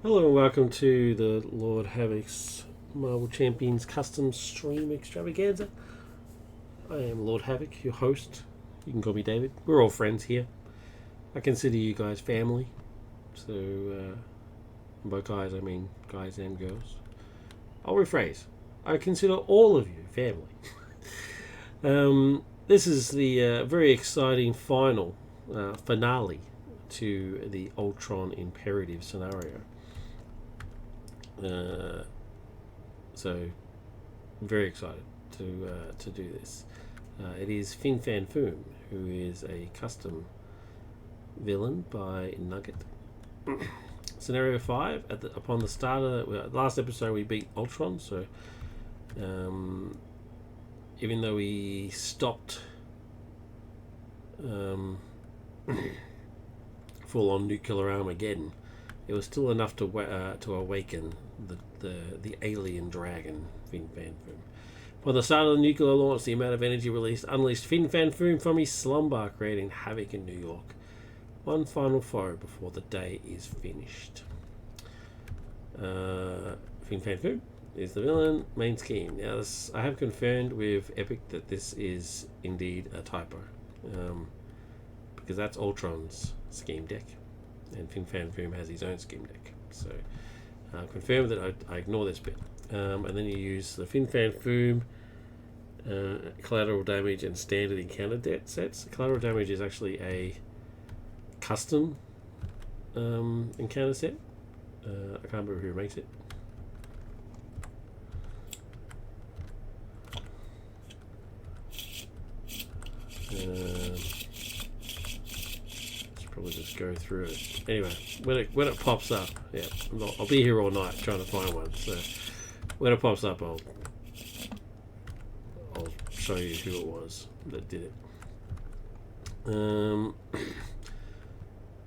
Hello and welcome to the Lord Havoc's Marvel Champions Custom Stream Extravaganza. I am Lord Havoc, your host. You can call me David. We're all friends here. I consider you guys family. So, by guys, I mean guys and girls. I'll rephrase. I consider all of you family. This is the very exciting final finale to the Ultron Imperative scenario. So very excited to do this. It is Fin Fang Foom, who is a custom villain by Nugget. Scenario 5. Upon the start of the last episode, we beat Ultron. So even though we stopped full-on nuclear Armageddon, it was still enough to awaken the alien dragon Fin Fang Foom. Upon the start of the nuclear launch, the amount of energy released unleashed Fin Fang Foom from his slumber, creating havoc in New York. One final foe before the day is finished. Fin Fang Foom is the villain. Main scheme. Now, I have confirmed with Epic that this is indeed a typo, because that's Ultron's scheme deck, and Fin Fang Foom has his own scheme deck. So confirm that I ignore this bit, and then you use the Fin Fang Foom collateral damage and standard encounter sets. Collateral damage is actually a custom encounter set. I can't remember who makes it. Probably just go through it. Anyway, when it pops up, yeah, I'll be here all night trying to find one. So when it pops up, I'll show you who it was that did it.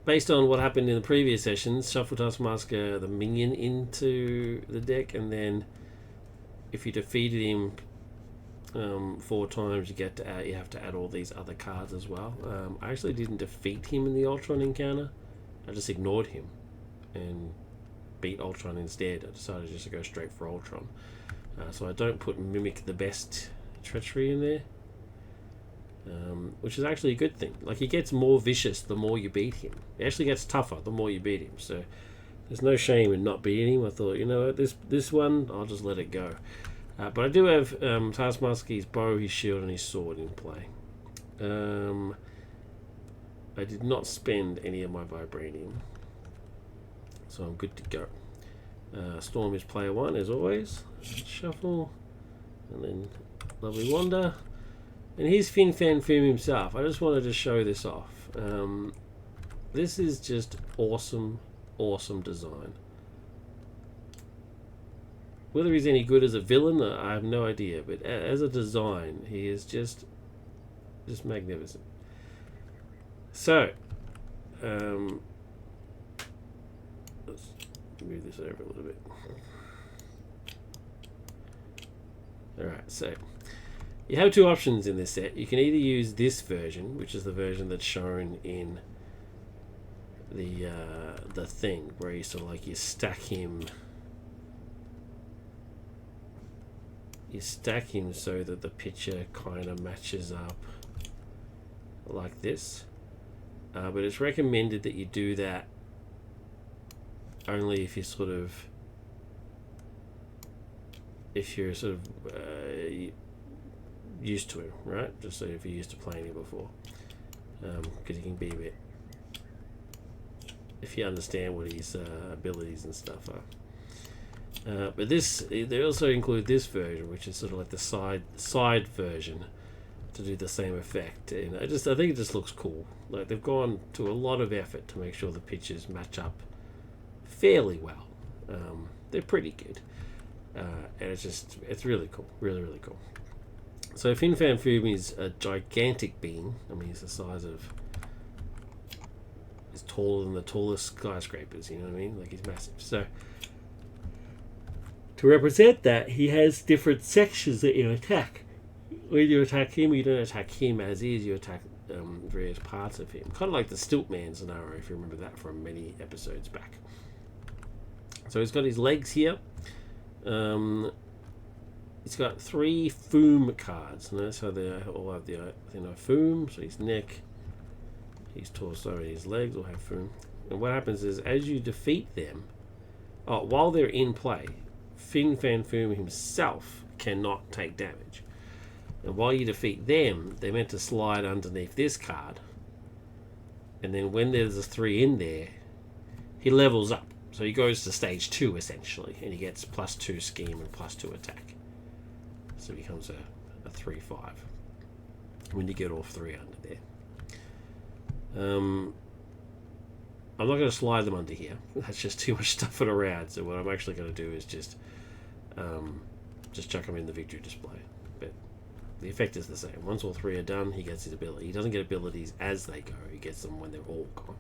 Based on what happened in the previous sessions, shuffle Taskmaster the minion into the deck, and then if you defeated him 4 times, you have to add all these other cards as well. I actually didn't defeat him in the Ultron encounter. I just ignored him and beat Ultron instead. I decided just to go straight for Ultron. So I don't put Mimic the Best Treachery in there, which is actually a good thing. Like, he gets more vicious the more you beat him. He actually gets tougher the more you beat him. So there's no shame in not beating him. I thought, you know what, this one, I'll just let it go. But I do have Taskmaster's bow, his shield, and his sword in play. I did not spend any of my vibranium, so I'm good to go. Storm is player 1 as always. Shuffle, and then lovely Wanda, and here's Fin Fang Foom himself. I just wanted to show this off. This is just awesome design. Whether he's any good as a villain, I have no idea. But as a design, he is just magnificent. So, let's move this over a little bit. Alright, so you have 2 options in this set. You can either use this version, which is the version that's shown in the thing, where you sort of like you stack him so that the picture kind of matches up like this, but it's recommended that you do that only if you're sort of used to it, right? Just so if you're used to playing it before, because it can be a bit, if you understand what his abilities and stuff are. But they also include this version, which is sort of like the side version to do the same effect, and I think it just looks cool. Like, they've gone to a lot of effort to make sure the pictures match up fairly well. They're pretty good, and it's really cool, really cool. So Fin Fang Foom is a gigantic being. I mean, he's taller than the tallest skyscrapers. You know what I mean? Like, he's massive. So to represent that, he has different sections that you attack. When you attack him, you don't attack him as is, you attack various parts of him. Kind of like the Stiltman scenario, if you remember that from many episodes back. So he's got his legs here. He's got 3 Foom cards. Notice how they all have the Foom. So his neck, his torso, and his legs all have Foom. And what happens is, as you defeat them, while they're in play, Fin Fang Foom himself cannot take damage. And while you defeat them, they're meant to slide underneath this card. And then when there's a 3 in there, he levels up. So he goes to stage 2 essentially, and he gets +2 scheme and +2 attack. So he becomes a 3/5 when you get all 3 under there. I'm not going to slide them under here. That's just too much stuffing around. So what I'm actually going to do is just chuck them in the victory display. But the effect is the same. Once all 3 are done, he gets his ability. He doesn't get abilities as they go. He gets them when they're all gone.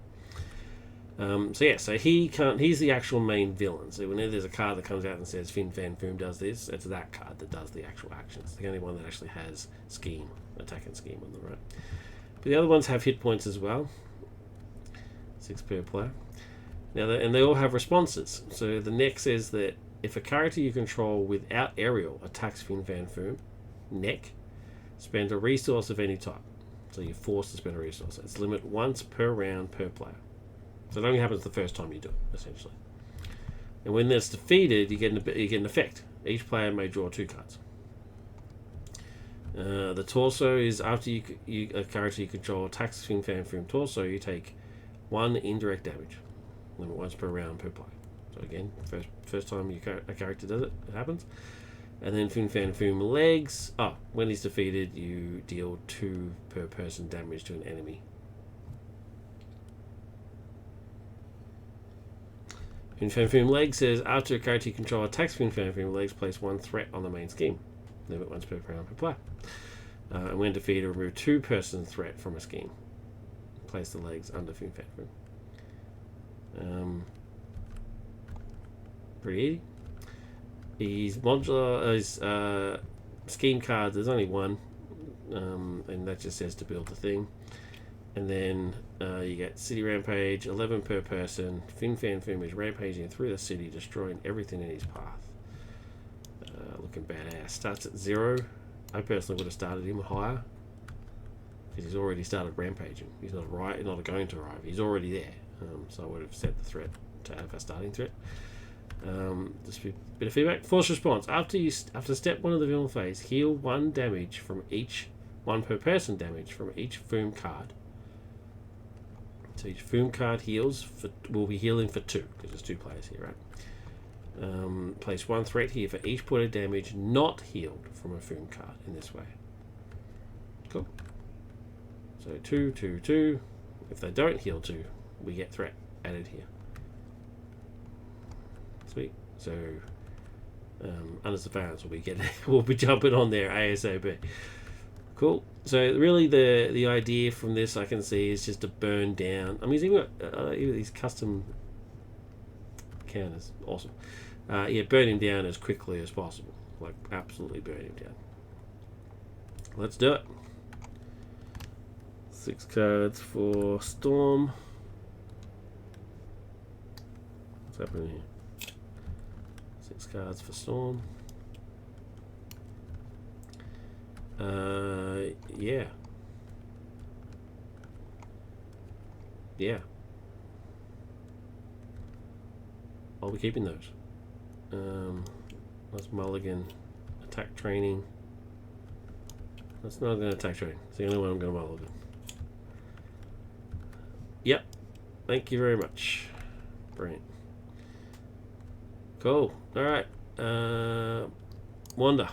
So he can't. He's the actual main villain. So whenever there's a card that comes out and says Fin Fang Foom does this, it's that card that does the actual actions. It's the only one that actually has scheme, attack and scheme on the right. But the other ones have hit points as well. 6 per player. Now, they all have responses. So the next says that if a character you control without aerial attacks Fin Fang Foom, neck, spend a resource of any type. So you're forced to spend a resource. It's limit once per round per player. So it only happens the first time you do it, essentially. And when that's defeated, you get an effect. Each player may draw 2 cards. The torso is after a character you control attacks Fin Fang Foom torso, you take 1 indirect damage. Limit once per round per player. So again, first time a character does it, it happens. And then Fin Fang Foom legs. When he's defeated, you deal 2 per person damage to an enemy. Fin Fang Foom legs says after a character you control attacks Fin Fang Foom legs, place 1 threat on the main scheme. Limit once per round per player. And when defeated, remove 2 person threat from a scheme. Place the legs under Fin Fang Foom. Pretty easy. His modular, his scheme cards, there's only 1, and that just says to build the thing. And then you get City Rampage, 11 per person. Fin Fang Foom is rampaging through the city, destroying everything in his path. Looking badass. Starts at 0. I personally would have started him higher, because he's already started rampaging. He's not going to arrive. He's already there. So I would have set the threat to have a starting threat. Just a bit of feedback. Force response. After step 1 of the villain phase, heal 1 damage from each 1 per person damage from each Foom card. So each Foom card will be healing for 2, because there's 2 players here, right? Place 1 threat here for each point of damage not healed from a Foom card in this way. Cool. So 2, 2, 2. If they don't heal 2, we get threat added here. Sweet. So under surveillance we'll be jumping on there ASAP. Cool. So really the idea from this I can see is just to burn down. I mean, he's even got these custom counters. Awesome. Burn him down as quickly as possible. Like, absolutely burn him down. Let's do it. 6 cards for Storm. What's happening here? 6 cards for Storm. Yeah. I'll be keeping those. Let's mulligan attack training. That's not going to attack training. It's the only one I'm going to mulligan. Yep. Thank you very much. Brilliant. Cool. Alright. Wanda.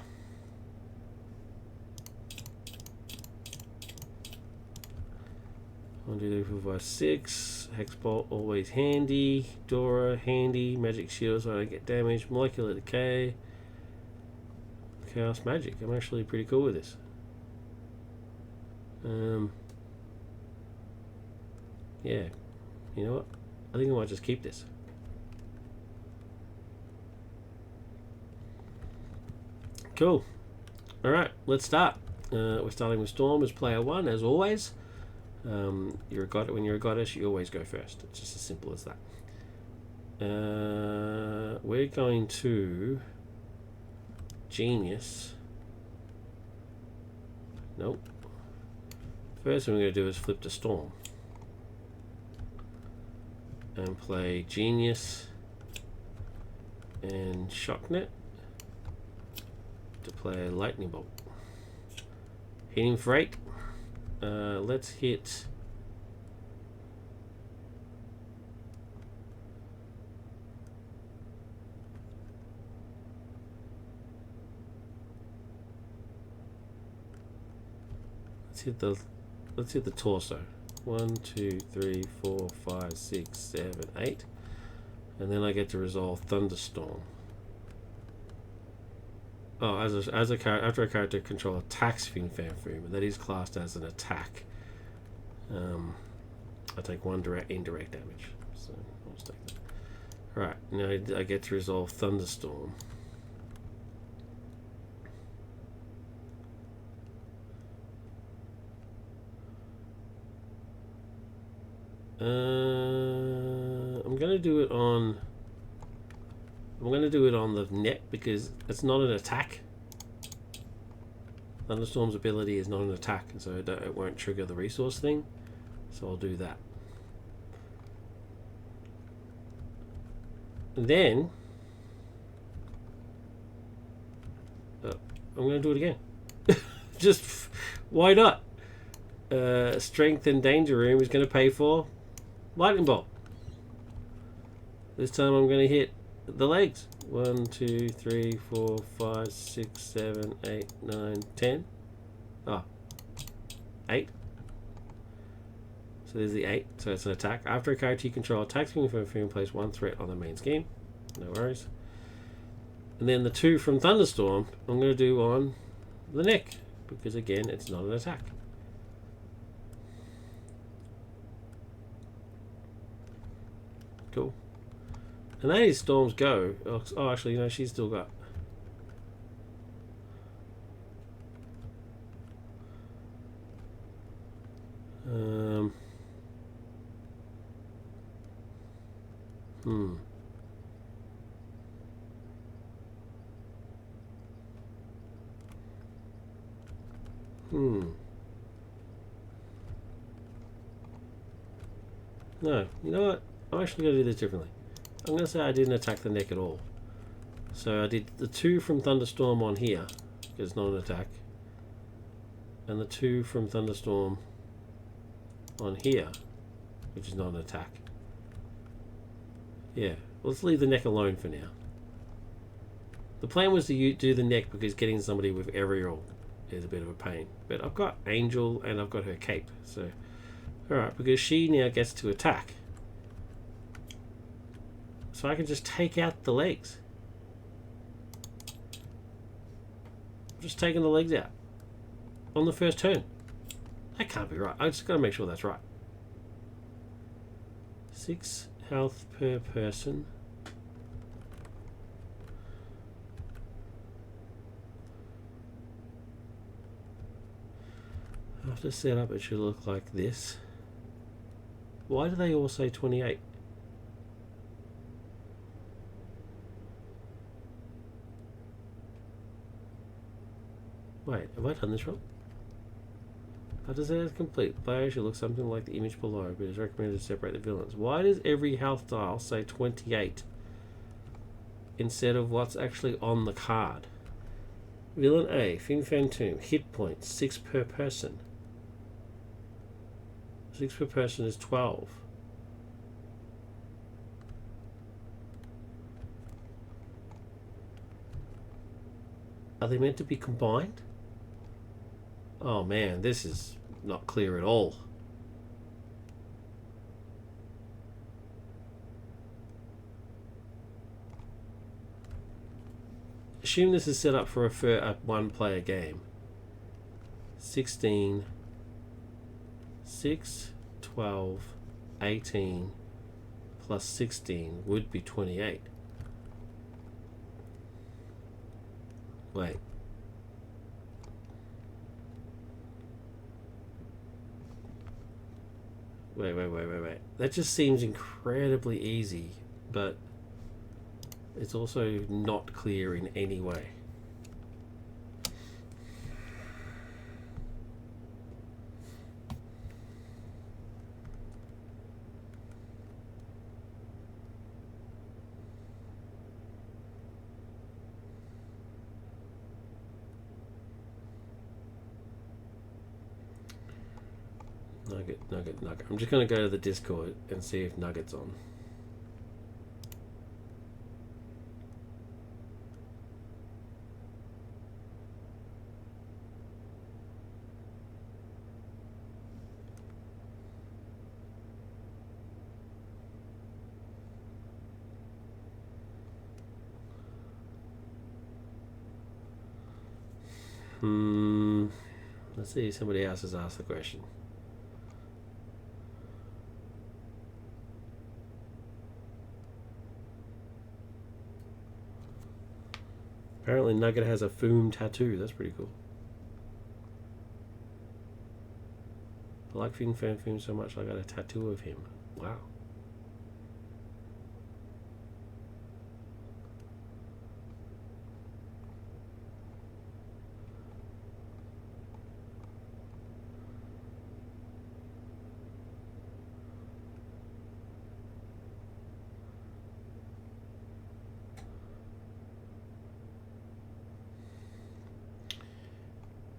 1, 2, 3, 4, 5, 6. Hexbolt always handy. Dora handy. Magic shield so I don't get damaged. Molecular decay. Chaos magic. I'm actually pretty cool with this. Yeah. You know what? I think I might just keep this. Cool. Alright, let's start. We're starting with Storm as player 1, as always. You're a when you're a goddess, you always go first. It's just as simple as that. we're going to Genius. Nope. First thing we're going to do is flip to Storm. And play Genius and Shocknet to play Lightning Bolt. Hitting for 8. Let's hit... Let's hit the torso. 1, 2, 3, 4, 5, 6, 7, 8. And then I get to resolve Thunderstorm. Oh, after a character control attacks Fin Fang Foom, and that is classed as an attack. I take 1 indirect damage. So I'll just take that. Right, now I get to resolve Thunderstorm. I'm gonna do it on the net because it's not an attack. Thunderstorm's ability is not an attack, and so it won't trigger the resource thing. So I'll do that. And then I'm gonna do it again. Just why not? Strength and Danger Room is going to pay for Lightning Bolt. This time I'm going to hit the legs. 1, 2, 3, 4, 5, 6, 7, 8, 9, 10. Ah, 8. So there's the 8. So it's an attack. After a character you control attacks Fin Fang Foom, place 1 threat on the main scheme. No worries. And then the 2 from Thunderstorm I'm going to do on the neck because again it's not an attack. Cool. And that is Storm's go. Oh, actually, you know, she's still got... No, you know what? I'm actually going to do this differently. I'm going to say I didn't attack the neck at all. So I did the 2 from Thunderstorm on here, because it's not an attack. And the 2 from Thunderstorm on here, which is not an attack. Yeah, let's leave the neck alone for now. The plan was to do the neck because getting somebody with Aerial is a bit of a pain. But I've got Angel and I've got her cape. So, alright, because she now gets to attack. So I can just take out the legs. I'm just taking the legs out on the first turn. That can't be right. I just got to make sure that's right. 6 health per person. After setup, it should look like this. Why do they all say 28? Wait, have I done this wrong? After setup is complete, the player should look something like the image below, but it's recommended to separate the villains. Why does every health dial say 28 instead of what's actually on the card? Villain A, Fin Fang Foom, hit points 6 per person. 6 per person is 12. Are they meant to be combined? Oh man, this is not clear at all. Assume this is set up for a one-player game. 16, 6, 12, 18 plus 16 would be 28. Wait. Wait. That just seems incredibly easy, but it's also not clear in any way. Nugget. I'm just going to go to the Discord and see if Nugget's on. Let's see if somebody else has asked the question. Apparently Nugget has a Foom tattoo. That's pretty cool. I like Fin Fang Foom so much I got a tattoo of him. Wow.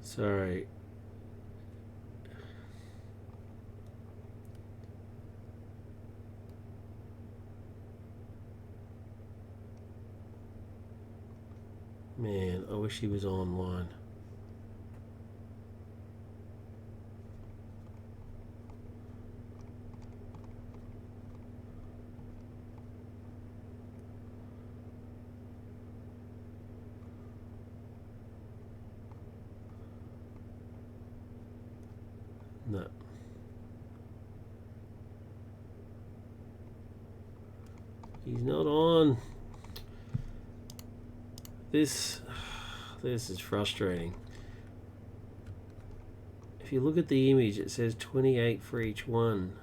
Sorry. Man, I wish he was online. No. He's not on. This is frustrating. If you look at the image, it says 28 for each one.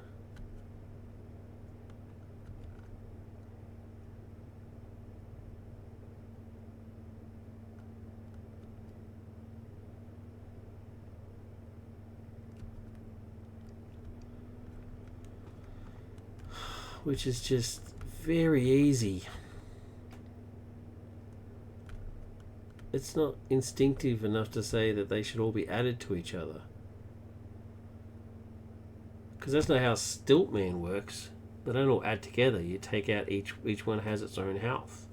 Which is just very easy. It's not instinctive enough to say that they should all be added to each other. Because that's not how Stiltman works. They don't all add together. You take out each one has its own health.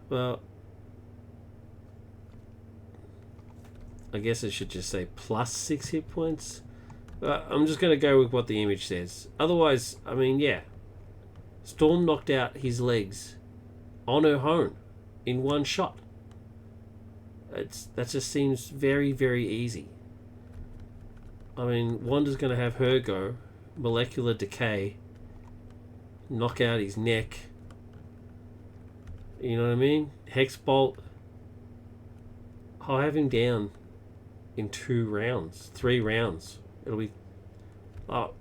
Well, I guess it should just say plus 6 hit points. I'm just going to go with what the image says. Otherwise, I mean, yeah. Storm knocked out his legs on her own in one shot. That just seems very, very easy. I mean, Wanda's going to have her go. Molecular decay. Knock out his neck. You know what I mean? Hex bolt. I'll have him down in 2 rounds. 3 rounds. It'll be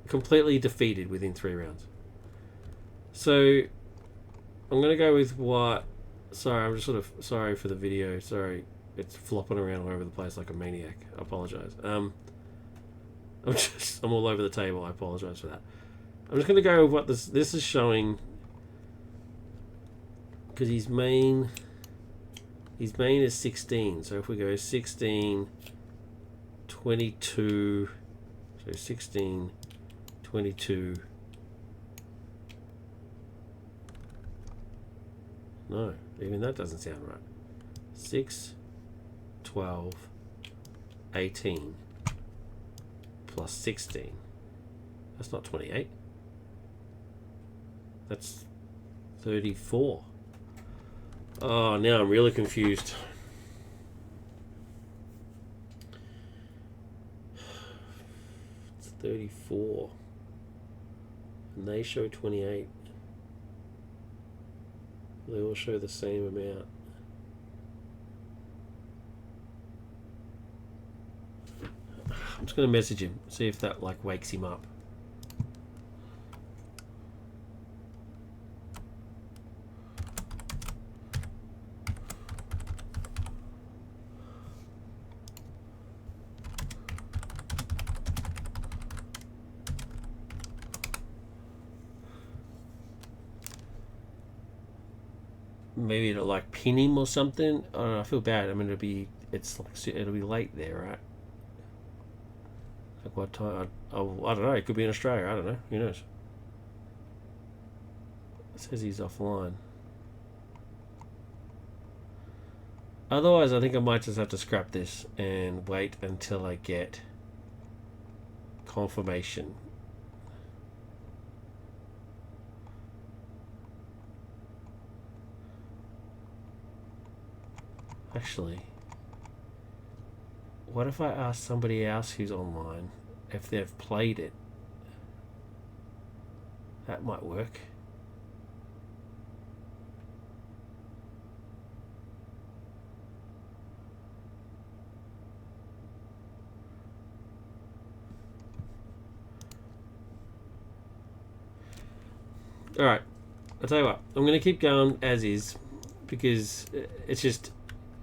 completely defeated within 3 rounds. So I'm going to go with what... Sorry, I'm just sort of... Sorry for the video. Sorry. It's flopping around all over the place like a maniac. I apologise. I'm all over the table. I apologise for that. I'm just going to go with what this is showing... Because his main is 16. So if we go 16, 22... So 16, 22... No, even that doesn't sound right. 6, 12, 18, plus 16. That's not 28. That's 34. Oh, now I'm really confused. It's 34. And they show 28. They all show the same amount. just going to message him, see if that like wakes him up. Maybe it'll like pin him or something. I don't know. I feel bad. I mean, it'll be late there, right? Like what time? I don't know. It could be in Australia. I don't know. Who knows? It says he's offline. Otherwise, I think I might just have to scrap this and wait until I get confirmation. Actually, what if I ask somebody else who's online if they've played it? That might work. Alright, I'll tell you what, I'm going to keep going as is, because it's just,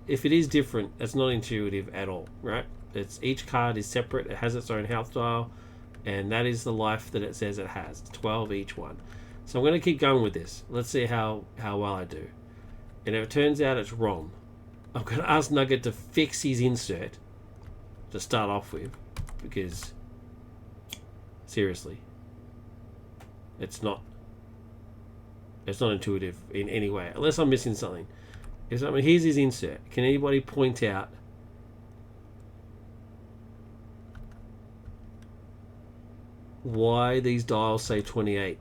if it is different, it's not intuitive at all, right? It's each card is separate, it has its own health dial, and that is the life that it says it has, 12 each one. So I'm going to keep going with this. Let's see how well I do. And if it turns out it's wrong, I'm going to ask Nugget to fix his insert to start off with, because seriously, it's not intuitive in any way, unless I'm missing something. Here's his insert. Can anybody point out why these dials say 28?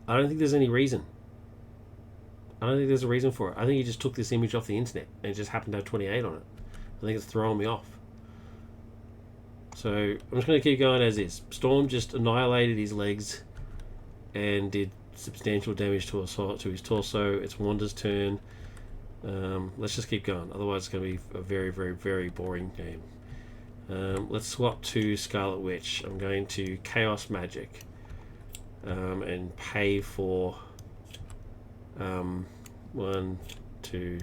I don't think there's any reason. I don't think there's a reason for it. I think he just took this image off the internet and it just happened to have 28 on it. I think it's throwing me off. So I'm just going to keep going as is. Storm just annihilated his legs and did substantial damage to his torso. It's Wanda's turn. Let's just keep going. Otherwise, it's going to be a very, very, very boring game. Let's swap to Scarlet Witch. I'm going to Chaos Magic and pay for 1, 2,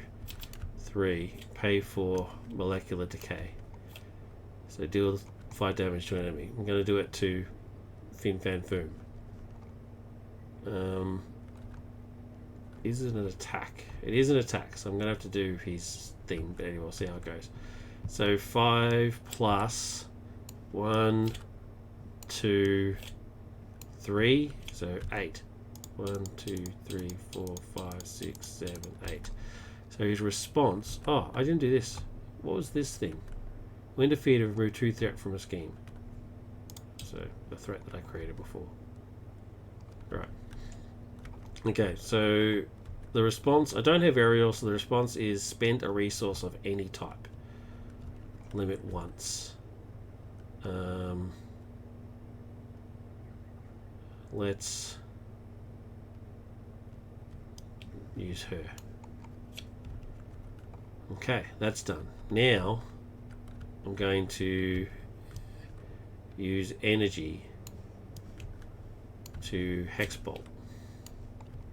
3. Pay for Molecular Decay. So deal 5 damage to an enemy. I'm going to do it to Fin Fang Foom. Is it an attack? It is an attack, so I'm going to have to do his thing, but anyway, we'll see how it goes. So 5 plus 1, 2, 3, so 8. 1, 2, 3, 4, 5, 6, 7, 8. So his response... Oh, I didn't do this. What was this thing? When defeated, remove 2 threat from a scheme. So, the threat that I created before. Right. Okay, so the response... I don't have aerial, so the response is spend a resource of any type. Limit once. Let's use her. Okay, that's done. Now I'm going to use energy to Hex Bolt.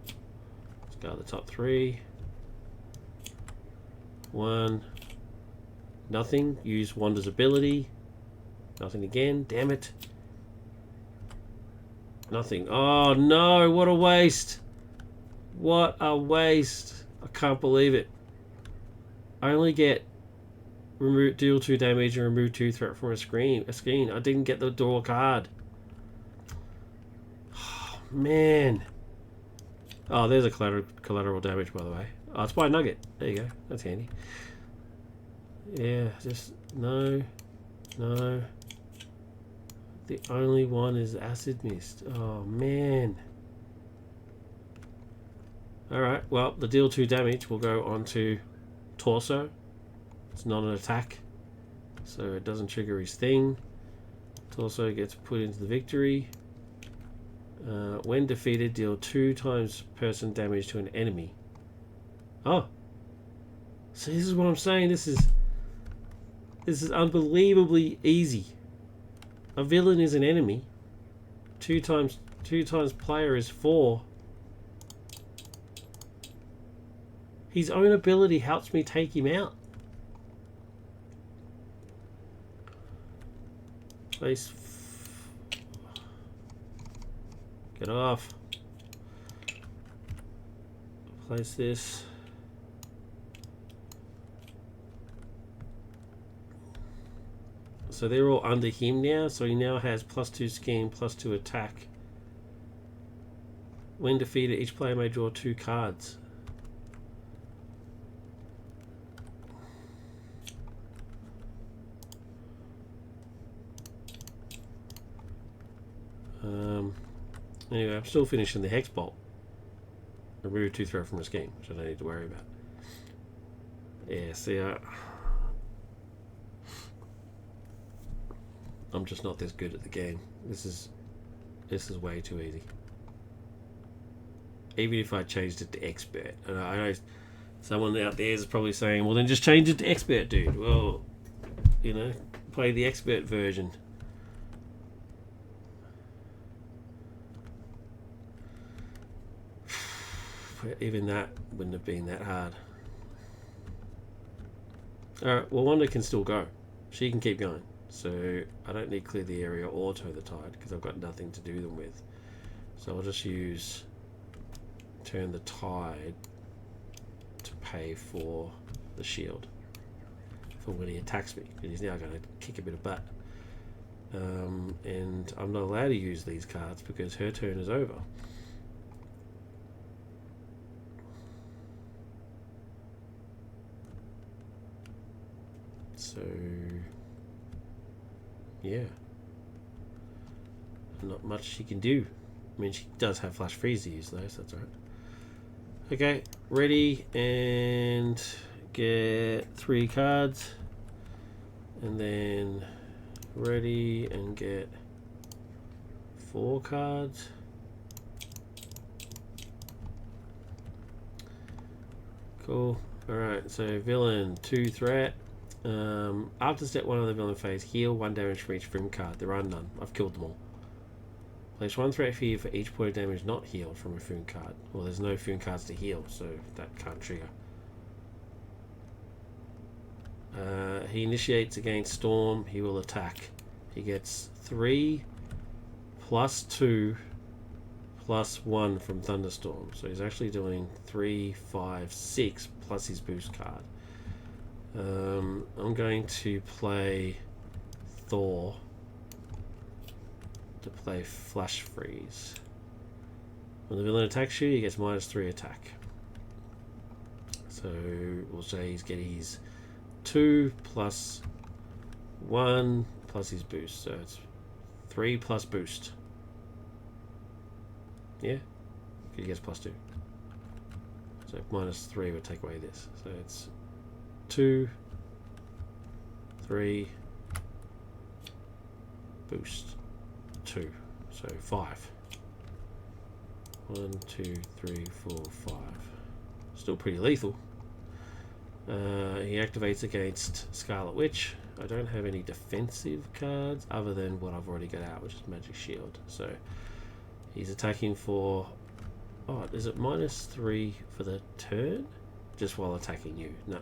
Let's go to the top 3. 1. Nothing. Use Wanda's ability. Nothing again. Damn it. Nothing. Oh no, what a waste. What a waste. I can't believe it. I only get deal 2 damage and remove 2 threat from a screen. I didn't get the draw card. Oh, man. Oh, there's a collateral damage, by the way. Oh, it's by Nugget. There you go. That's handy. Yeah, just no. The only one is Acid Mist. Oh, man. Alright, well, the deal 2 damage will go onto Torso. It's not an attack, so it doesn't trigger his thing. Torso gets put into the victory. When defeated, deal 2 times person damage to an enemy. Oh. So this is what I'm saying. This is... This is unbelievably easy. A villain is an enemy. Two times player is 4. His own ability helps me take him out. Place. Get off. Place this. So they're all under him now. So he now has +2 scheme, +2 attack. When defeated, each player may draw 2 cards. Anyway, I'm still finishing the Hex Bolt. Remove 2 threat from a scheme, which I don't need to worry about. Yeah, see, I'm just not this good at the game. This is way too easy. Even if I changed it to expert, and I know someone out there is probably saying, "Well, then just change it to expert, dude." Well, you know, play the expert version. Even that wouldn't have been that hard. Alright, well, Wanda can still go. She can keep going. So I don't need clear the area or tow the tide because I've got nothing to do them with. So I'll just use turn the tide to pay for the shield for when he attacks me, because he's now going to kick a bit of butt. And I'm not allowed to use these cards because her turn is over. So, yeah, not much she can do. I mean, she does have flash freeze to use though, so that's alright. Okay, ready, and get 3 cards, and then ready and get 4 cards. Cool. Alright, so villain 2 threat. After step 1 of the villain phase, heal 1 damage from each Foom card. There are none. I've killed them all. Place 1 threat here for each point of damage not healed from a Foom card. Well, there's no Foom cards to heal, so that can't trigger. He initiates against Storm. He will attack. He gets 3 plus 2 plus 1 from Thunderstorm. So he's actually doing 3, 5, 6 plus his boost card. I'm going to play Thor to play Flash Freeze. When the villain attacks you, he gets -3 attack. So we'll say he's getting his 2 plus 1 plus his boost. So it's 3 plus boost. Yeah? He gets +2. So -3 would take away this. So it's 2, 3, boost, 2, so 5. 1, 2, 3, 4, 5. Still pretty lethal. He activates against Scarlet Witch. I don't have any defensive cards other than what I've already got out, which is Magic Shield. So he's attacking for... Oh, is it -3 for the turn? Just while attacking you? No.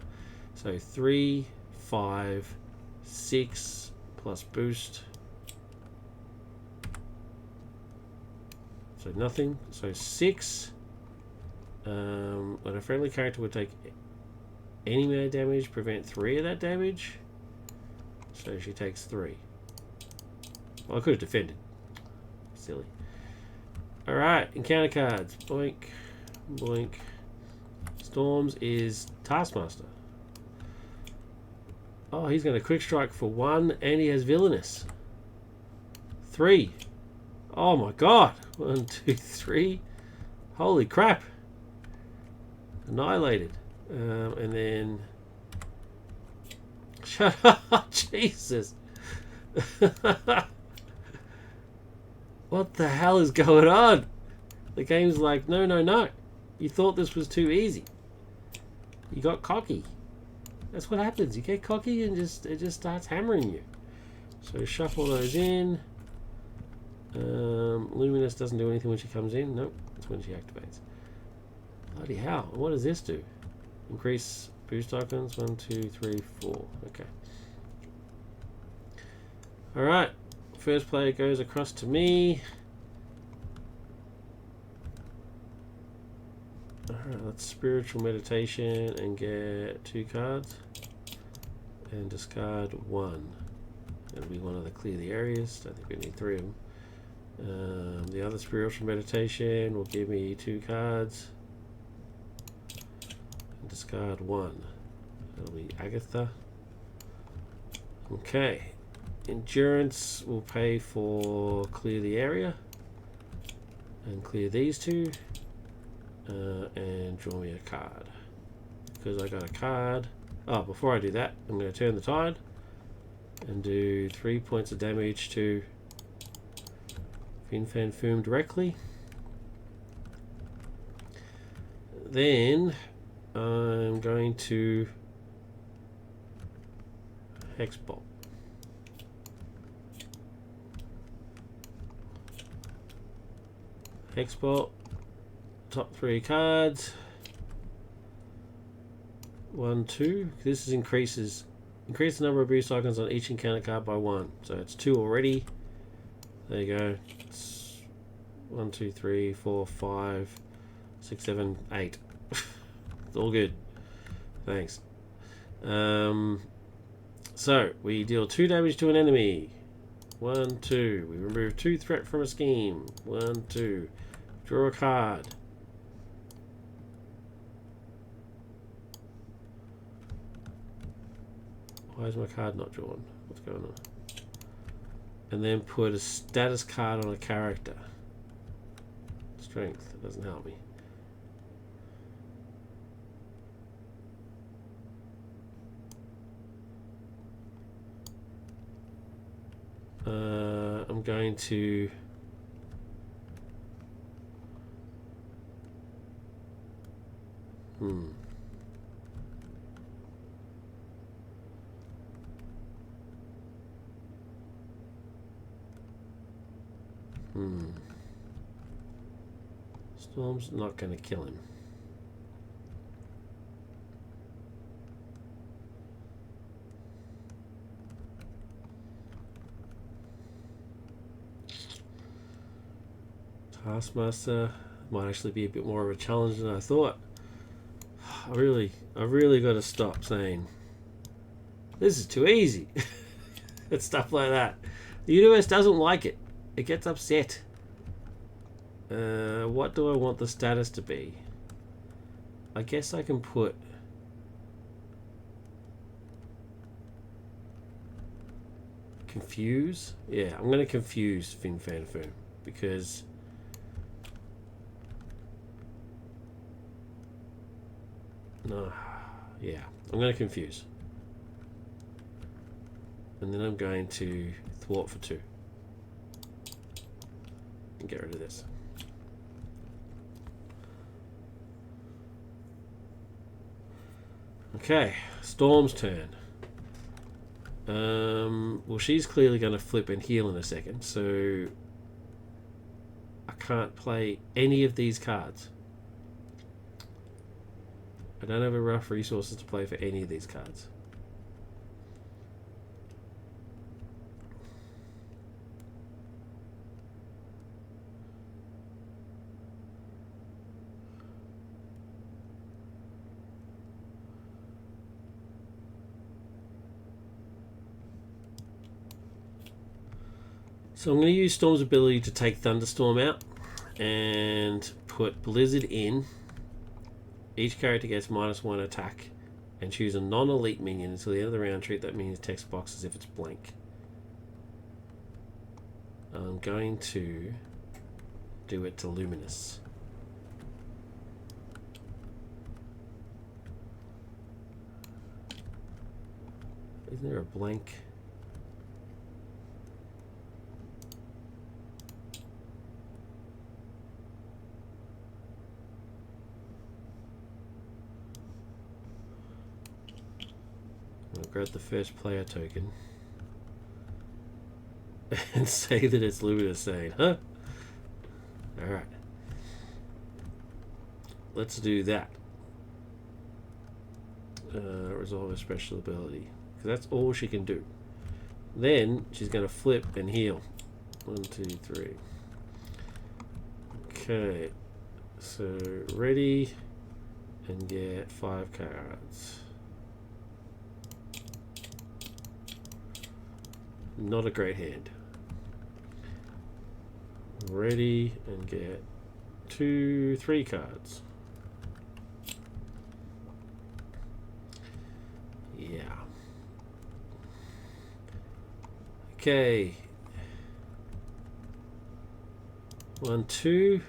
So 3, 5, 6 plus boost. So nothing. So 6. When a friendly character would take any melee damage, prevent 3 of that damage. So she takes 3. Well, I could have defended. Silly. Alright, encounter cards. Boink. Boink. Storms is Taskmaster. Oh, he's going to quick strike for 1, and he has Villainous. 3. Oh my god. 1, 2, 3. Holy crap. Annihilated. And then... Shut up, Jesus. What the hell is going on? The game's like, no, no, no. You thought this was too easy. You got cocky. That's what happens. You get cocky and it just starts hammering you. So shuffle those in. Luminous doesn't do anything when she comes in. Nope, that's when she activates. Bloody hell! What does this do? Increase boost icons. 1, 2, 3, 4. Okay. All right. First player goes across to me. Alright, let's spiritual meditation and get 2 cards and discard 1. That'll be one of the clear the areas. I think we need 3 of them. The other spiritual meditation will give me 2 cards and discard 1. That'll be Agatha. Okay, endurance will pay for clear the area and clear these 2. And draw me a card because I got a card. Oh, before I do that, I'm going to turn the tide and do 3 points of damage to Fin Fang Foom directly. Then I'm going to Hex Bolt. Hex Bolt. Top 3 cards. 1, 2. This is increase the number of boost icons on each encounter card by 1. So it's 2 already. There you go. It's 1, 2, 3, 4, 5, 6, 7, 8. It's all good. Thanks. So we deal 2 damage to an enemy. 1, 2. We remove 2 threat from a scheme. 1, 2. Draw a card. Why is my card not drawn? What's going on? And then put a status card on a character. Strength. That doesn't help me. I'm going to Storm's not going to kill him. Taskmaster might actually be a bit more of a challenge than I thought. I really got to stop saying this is too easy and stuff like that. The universe doesn't like it. It gets upset. What do I want the status to be? I guess I can put confuse. Yeah, I'm going to confuse Fin Fang Foom because no, yeah, I'm going to confuse. And then I'm going to thwart for 2 and get rid of this. Okay, Storm's turn. Well, she's clearly going to flip and heal in a second, so I can't play any of these cards. I don't have enough resources to play for any of these cards. So I'm going to use Storm's ability to take Thunderstorm out and put Blizzard in. Each character gets -1 attack and choose a non-elite minion until the end of the round. Treat that minion's text box as if it's blank. I'm going to do it to Luminous. Isn't there a blank? grab the first player token and say that it's Luminous saying, huh? Alright. Let's do that. Resolve a special ability. Because that's all she can do. Then she's going to flip and heal. 1, 2, 3. Okay. So, ready. And get 5 cards. Not a great hand. Ready and get 2, 3 cards. Yeah. Okay. 1, 2.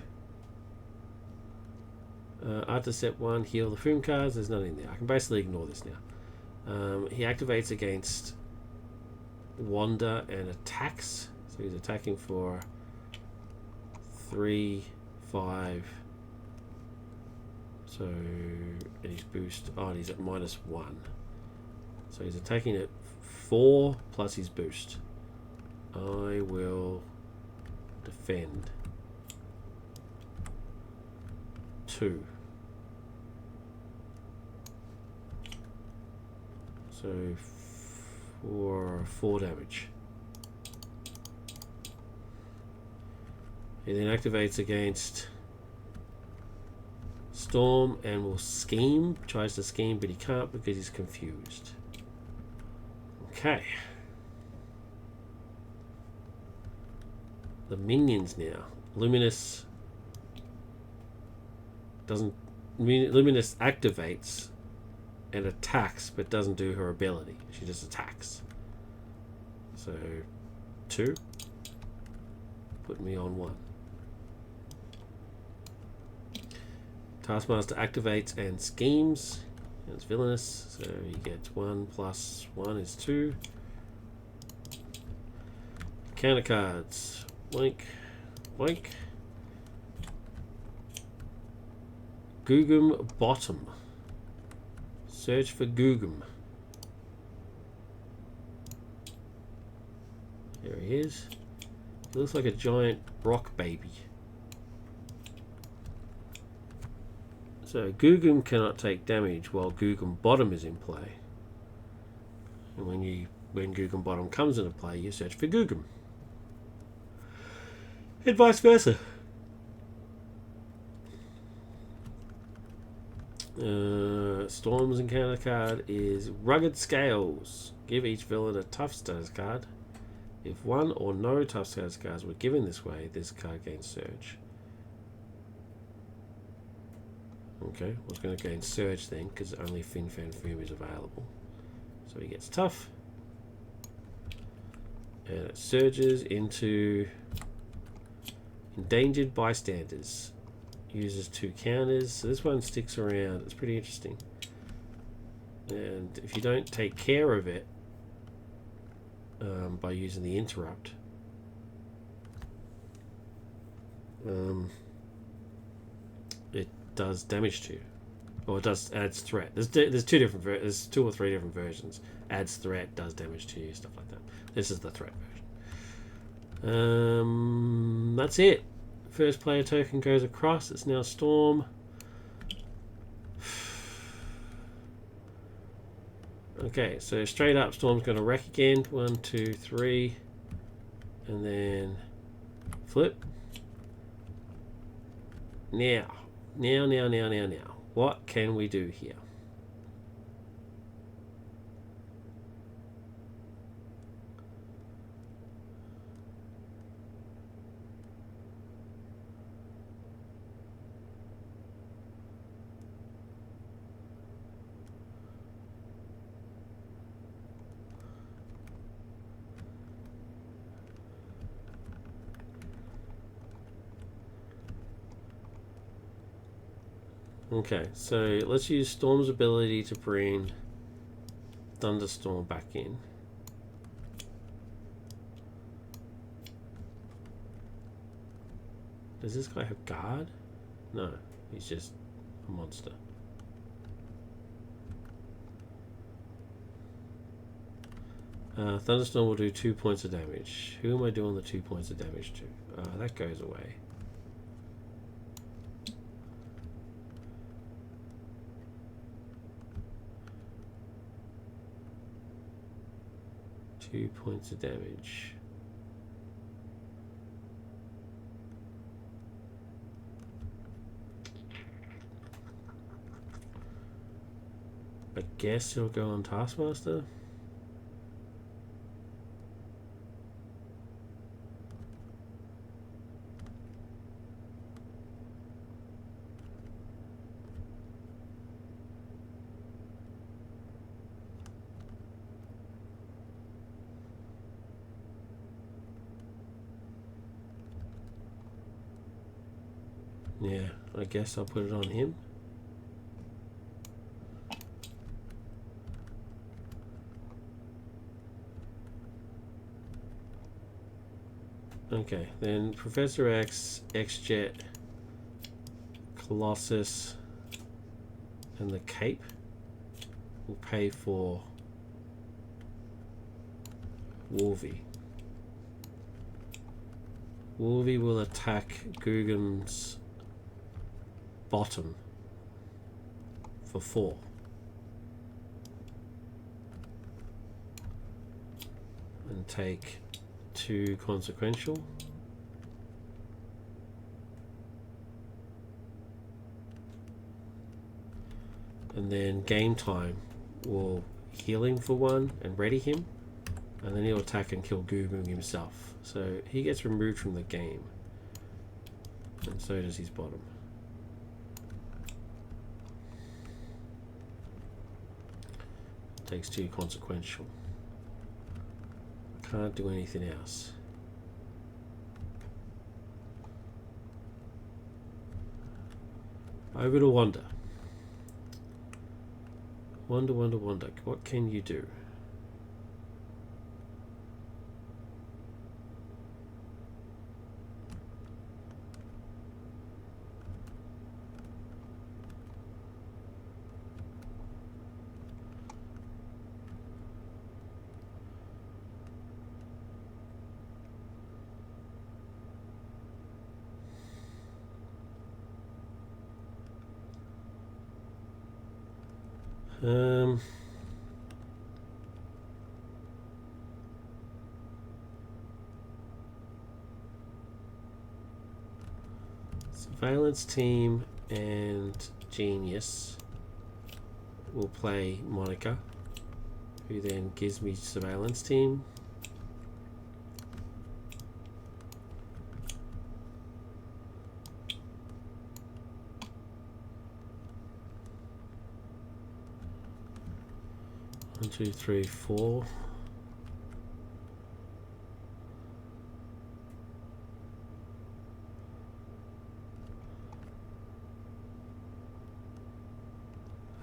After step 1, heal the Foom cards. There's nothing there. I can basically ignore this now. He activates against Wanda and attacks. So he's attacking for 3, 5. So, and his boost. Oh, and he's at -1. So he's attacking at 4 plus his boost. I will defend 2. So for 4 damage. He then activates against Storm and will scheme. Tries to scheme, but he can't because he's confused. Okay. The minions now. Luminous doesn't. Luminous activates and attacks, but doesn't do her ability. She just attacks. So 2. Put me on 1. Taskmaster activates and schemes. It's villainous, so he gets 1 plus 1 is 2. Counter cards. Blink. Blink. Googum Bottom. Search for Googum. There he is. He looks like a giant rock baby. So Googum cannot take damage while Googum Bottom is in play. And when Googum Bottom comes into play, you search for Googum. And vice versa. Storm's encounter card is Rugged Scales. Give each villain a tough status card. If one or no tough status cards were given this way, this card gains Surge. Okay, I was going to gain Surge then, because only Fin Fang Foom is available. So he gets tough. And it surges into Endangered Bystanders. Uses 2 counters. So this one sticks around. It's pretty interesting. And if you don't take care of it by using the interrupt, it does damage to you, or it adds threat. There's 2 different there's 2 or 3 different versions. Adds threat, does damage to you, stuff like that. This is the threat version. That's it. First player token goes across. It's now Storm. Okay, so straight up, Storm's going to wreck again. 1, 2, 3, and then flip. Now. What can we do here? Okay, so let's use Storm's ability to bring Thunderstorm back in. Does this guy have guard? No, he's just a monster. Thunderstorm will do 2 points of damage. Who am I doing the 2 points of damage to? That goes away. Two points of damage. I guess he'll go on Taskmaster. Yeah, I guess I'll put it on him. Okay, then Professor X, X-Jet, Colossus, and the Cape will pay for Wolvie. Wolvie will attack Guggen's bottom for 4. And take 2 consequential. And then game time will heal him for 1 and ready him. And then he'll attack and kill Guggen himself. So he gets removed from the game. And so does his bottom. Takes 2 consequential. Can't do anything else. Over to Wanda. Wanda. What can you do? Surveillance team and Genius will play Monica, who then gives me surveillance team. One, two, three, 4.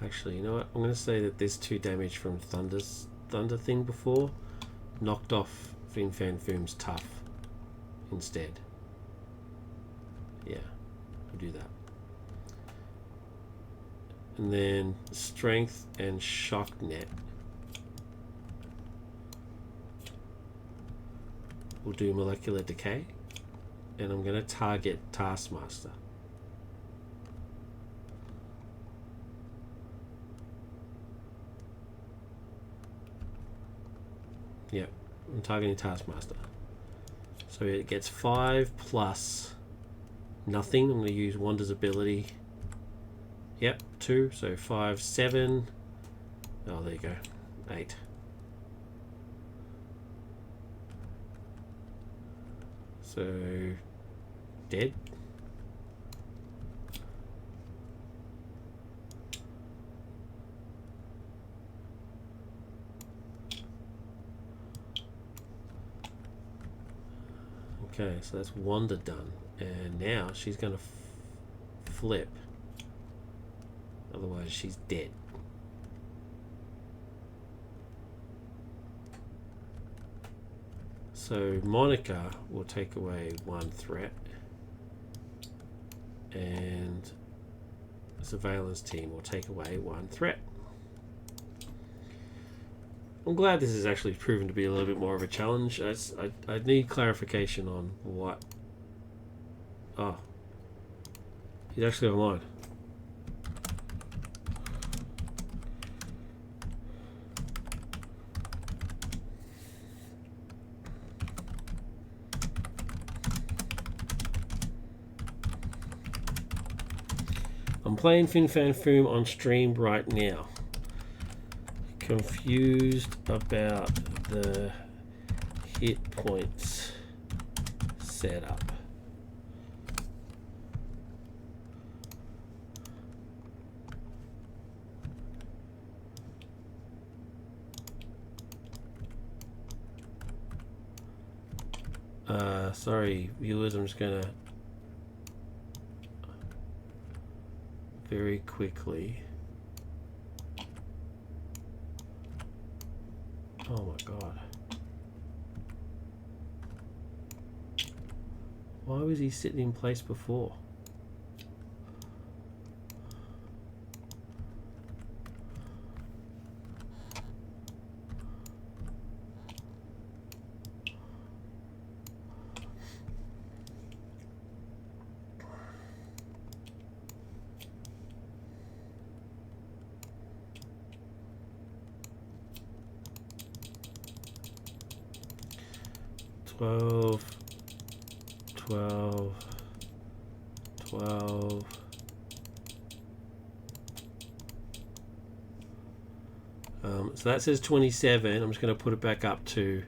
Actually, you know what? I'm going to say that this 2 damage from Thunder thing before knocked off Fin Fang Foom's tough instead. Yeah, I'll do that. And then strength and shock net. We'll do molecular decay, and I'm going to target Taskmaster. Yep, I'm targeting Taskmaster. So it gets 5 plus nothing. I'm going to use Wanda's ability. Yep, 2, so 5, 7. Oh, there you go, 8. So, dead. Okay, so that's Wanda done. And now she's going to flip. Otherwise, she's dead. So Monica will take away 1 threat, and surveillance team will take away 1 threat. I'm glad this has actually proven to be a little bit more of a challenge. I need clarification on what... Oh. He's actually online. I'm playing Fin Fang Foom on stream right now. Confused about the hit points setup. Sorry, viewers, I'm just gonna very quickly. Oh my god. Why was he sitting in place before? Twelve. So that says 27. I'm just going to put it back up to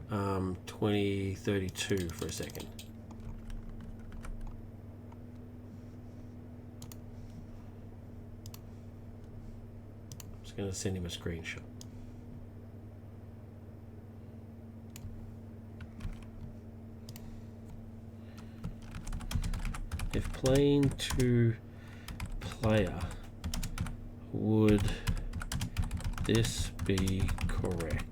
2032 for a second. I'm just going to send him a screenshot. If playing to player, would this be correct?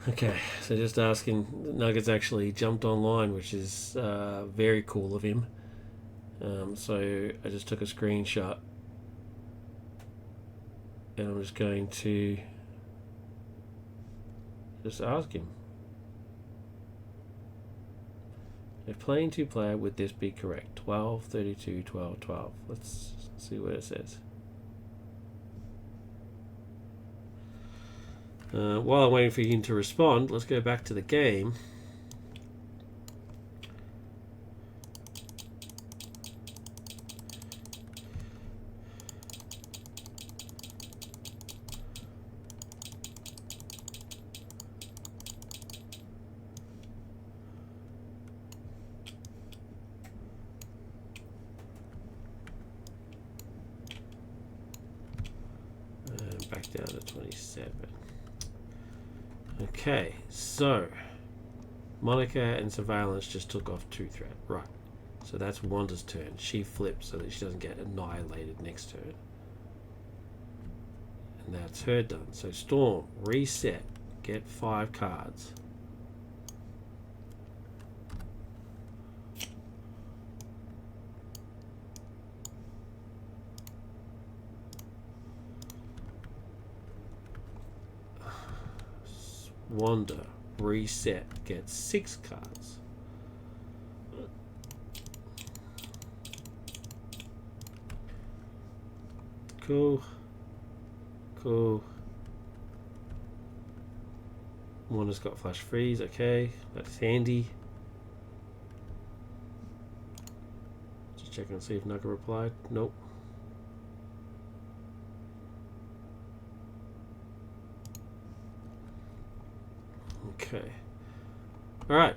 Okay, so just asking, Nuggets actually jumped online, which is very cool of him. So I just took a screenshot and I'm just going to just ask him. If playing two player, would this be correct? 12, 32, 12, 12. Let's see what it says. While I'm waiting for him to respond, let's go back to the game. Back down to 27. Okay, so Monica and Surveillance just took off 2 threat. Right. So that's Wanda's turn. She flips so that she doesn't get annihilated next turn. And that's her done. So Storm, reset, get 5 cards. Wanda, reset, gets 6 cards. Cool. Cool. Wanda's got flash freeze, okay. That's handy. Just checking and see if Nugget replied. Nope. Okay. Alright.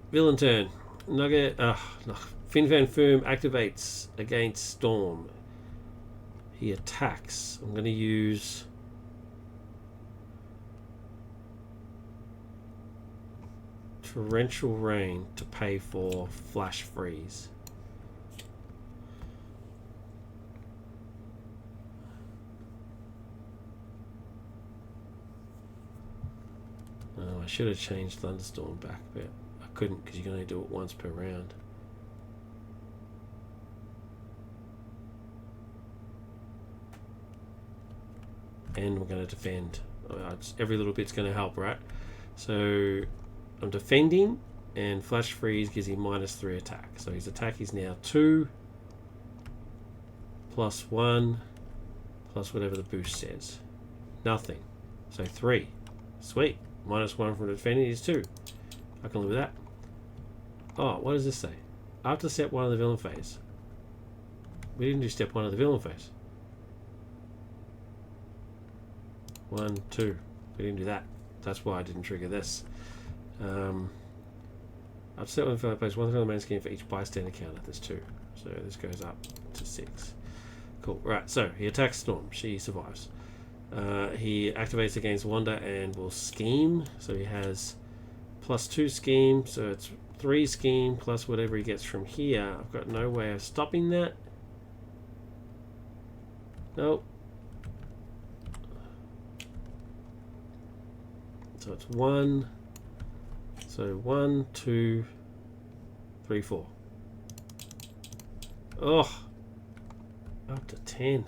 Villain turn. Nugget. Fin Fang Foom activates against Storm. He attacks. I'm going to use Torrential Rain to pay for Flash Freeze. I should have changed Thunderstorm back, but I couldn't because you can only do it once per round. And we're going to defend. Every little bit's going to help, right? So I'm defending, and Flash Freeze gives him -3 attack. So his attack is now 2 plus 1 plus whatever the boost says. Nothing. So 3. Sweet. -1 from defending is 2. I can live with that. Oh, what does this say? After step 1 of the villain phase. We didn't do step 1 of the villain phase. 1, 2. We didn't do that. That's why I didn't trigger this. I've set one for place 1 on the main scheme for each bystander counter. There's 2. So this goes up to 6. Cool. Right, so he attacks Storm. She survives. He activates against Wanda and will scheme. So he has +2 scheme. So it's 3 scheme plus whatever he gets from here. I've got no way of stopping that. Nope. So it's 1. So 1, 2, 3, 4. Oh, up to 10.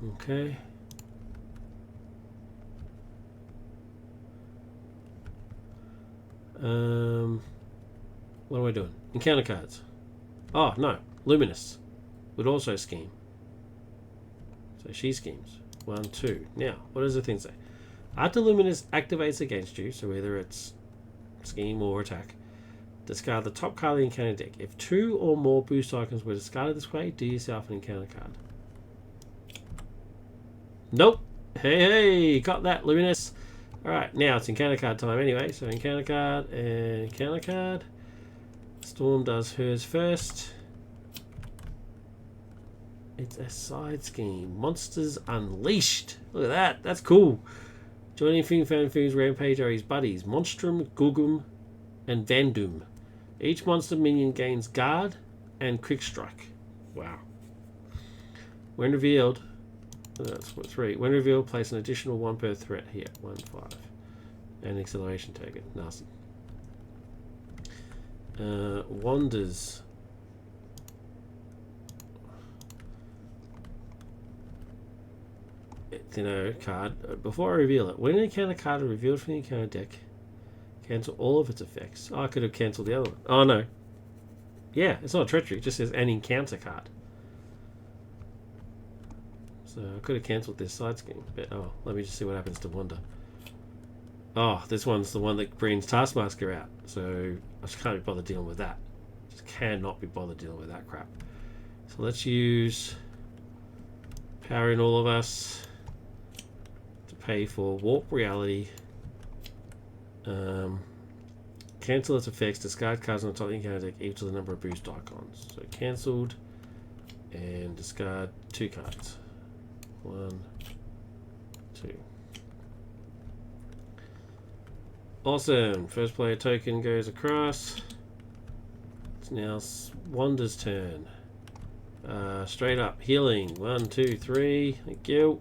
Okay. What am I doing? Encounter cards. Oh no, Luminous would also scheme. So she schemes. 1, 2. Now, what does the thing say? After Luminous activates against you, so whether it's scheme or attack, discard the top card of the encounter deck. If 2 or more boost icons were discarded this way, do yourself an encounter card. Nope. Hey, got that, Luminous. Alright, now it's encounter card time anyway. So encounter card and encounter card. Storm does hers first. It's a side scheme. Monsters Unleashed. Look at that. That's cool. Joining Fin Fang Foom's rampage are his buddies Monstrum, Gugum, and Vandum. Each monster minion gains guard and quick strike. Wow. When revealed, that's 3. When revealed, place an additional 1 per threat here. 1, 5. And acceleration token. Nasty. Wanders. Card. Before I reveal it, when an encounter card is revealed from the encounter deck, cancel all of its effects. Oh, I could have cancelled the other one. Oh no. Yeah, it's not treachery. It just says an encounter card. So I could have cancelled this side scheme. But let me just see what happens to Wanda. Oh, this one's the one that brings Taskmaster out. So I just can't be bothered dealing with that. Just cannot be bothered dealing with that crap. So let's use Power in All of Us. Pay for Warp Reality. Cancel its effects. Discard cards on the top of the encounter deck equal to the number of boost icons. So cancelled. And discard 2 cards. 1, 2. Awesome. First player token goes across. It's now Wanda's turn. Straight up healing. 1, 2, 3. Thank you.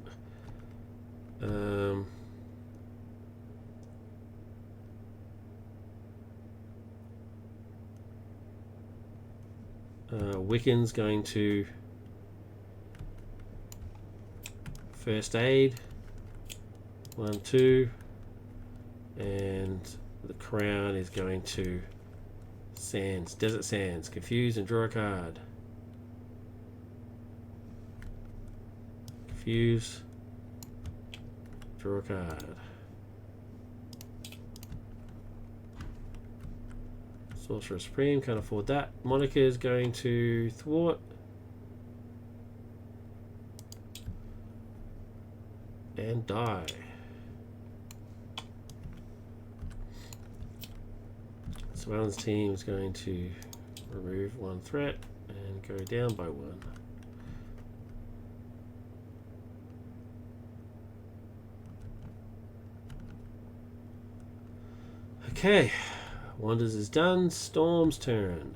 Wiccan's going to first aid. 1, 2. And the crown is going to Sands, Desert Sands. Confuse and draw a card. Confuse. Draw a card. Sorcerer Supreme, can't afford that. Monica is going to thwart. And die. So Alan's team is going to remove 1 threat and go down by 1. Okay, Wonders is done. Storm's turn.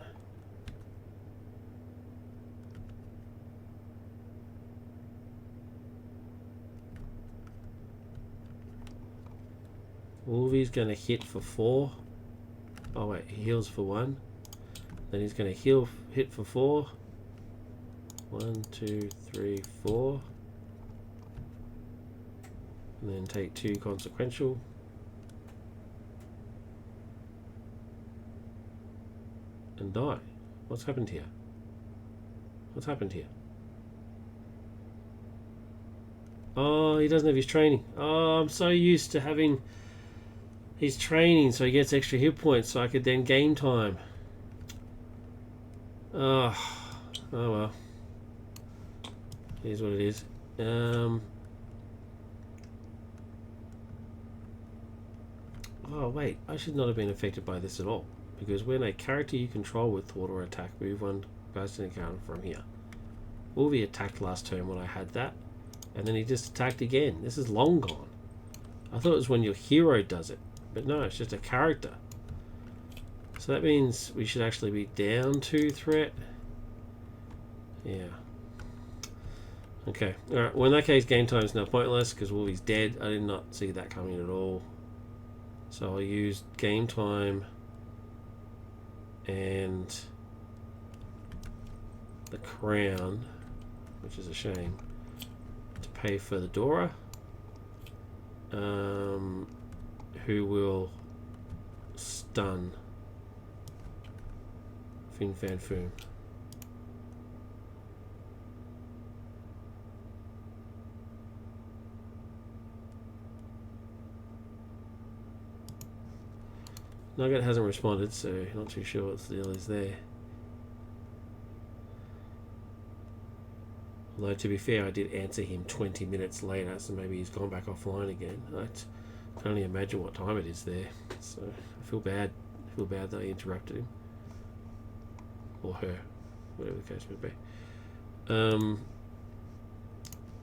Wolvie's going to hit for 4. Oh wait, he heals for 1. Then he's going to hit for 4. 1, 2, 3, 4. And then take 2 consequential. And die. What's happened here? What's happened here? Oh, he doesn't have his training. Oh, I'm so used to having his training so he gets extra hit points so I could then game time. Oh well. Here's what it is. Oh wait, I should not have been affected by this at all. Because when a character you control with thwart or attack, move 1 person encounter from here. Wolvie attacked last turn when I had that. And then he just attacked again. This is long gone. I thought it was when your hero does it. But no, it's just a character. So that means we should actually be down 2 threat. Yeah. Okay. Alright, well in that case game time is now pointless because Wolvie's dead. I did not see that coming at all. So I'll use game time and the crown, which is a shame, to pay for the Dora, who will stun Fin Fang Foom. Nugget hasn't responded, so not too sure what the deal is there. Although, to be fair, I did answer him 20 minutes later, so maybe he's gone back offline again. I can only imagine what time it is there. So, I feel bad. I feel bad that I interrupted him. Or her. Whatever the case may be.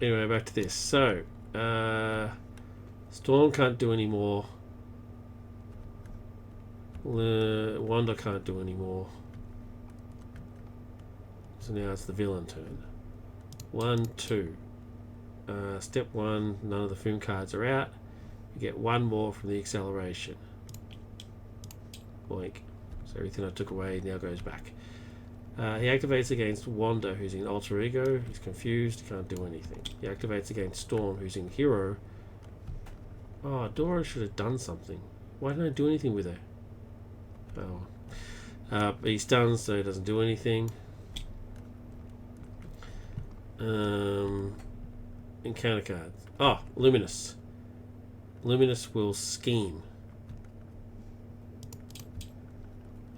Anyway, back to this. So, Storm can't do any more. Wanda can't do any more. So now it's the villain turn. 1, 2. Step 1, none of the Foom cards are out. You get 1 more from the acceleration. Boink. So everything I took away now goes back. He activates against Wanda, who's in Alter Ego. He's confused, can't do anything. He activates against Storm, who's in Hero. Oh, Dora should have done something. Why didn't I do anything with her? Oh. But he's stunned, so he doesn't do anything. Encounter cards. Oh, Luminous. Luminous will scheme.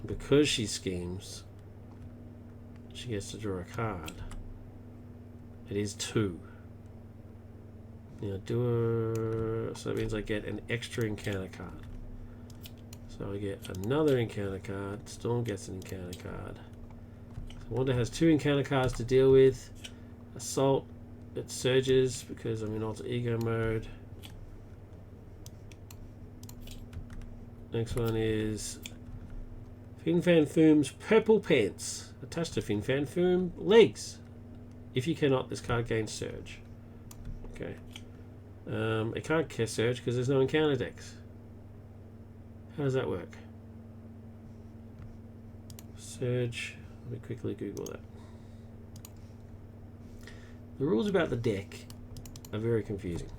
Because she schemes, she gets to draw a card. It is 2. Now so that means I get an extra encounter card. So I get another encounter card. Storm gets an encounter card. So Wanda has 2 encounter cards to deal with. Assault, it surges because I'm in alter ego mode. Next one is Fin Fang Foom's Purple Pants. Attached to Fin Fang Foom legs. If you cannot, this card gains surge. Okay. It can't cast surge because there's no encounter decks. How does that work? Surge. Let me quickly Google that. The rules about the deck are very confusing.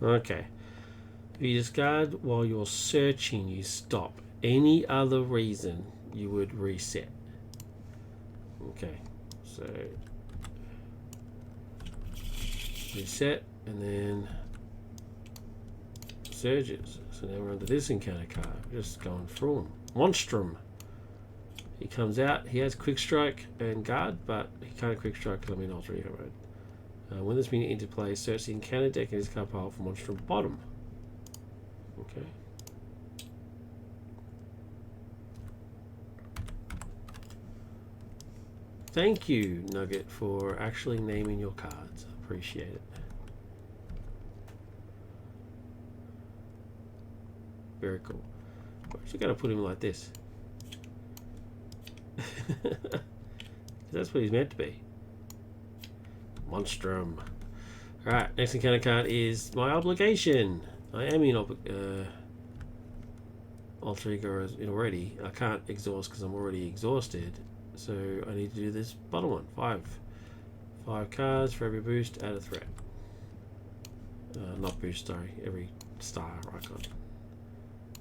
Okay. If you discard while you're searching, you stop. Any other reason, you would reset. Okay. So reset, and then surges. So now we're under this encounter card. We're just going through them. Monstrum. He comes out. He has quick strike and guard, but he can't quick strike because I'm in alter ego mode. When this minion into play, search the encounter deck in his card pile for Monstrum bottom. Okay. Thank you, Nugget, for actually naming your cards. I appreciate it. Very cool. We're actually going to put him like this. That's what he's meant to be. Monstrum. Alright, next encounter card is my obligation. I am in alter ego already. I can't exhaust because I'm already exhausted. So I need to do this bottom one. 5 cards for every boost, add a threat. Not boost, sorry. Every star icon.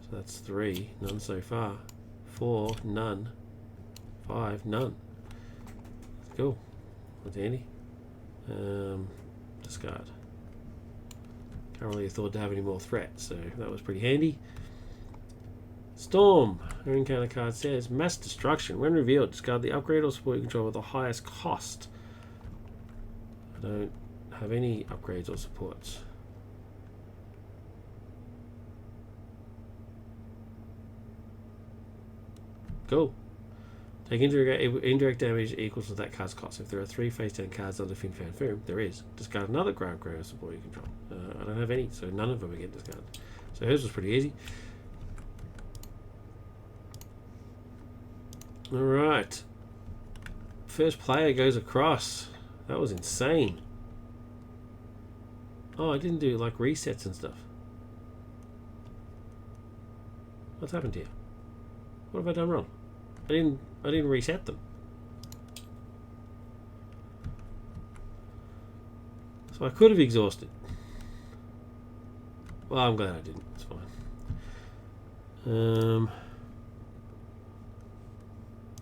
So that's 3. None so far. 4. None. 5. None. Cool. That's handy. Discard. Can't really afford to have any more threats, so that was pretty handy. Storm. Her encounter card says mass destruction. When revealed, discard the upgrade or support you control with the highest cost. I don't have any upgrades or supports. Cool. Take indirect damage equals to that card's cost. If there are 3 face down cards under Fin Fang Foom, there is. Discard another upgrade or support you control. I don't have any, so none of them are getting discarded. So hers was pretty easy. Alright. First player goes across. That was insane. Oh, I didn't do like resets and stuff. What's happened here? What have I done wrong? I didn't reset them. So I could have exhausted. Well, I'm glad I didn't. It's fine.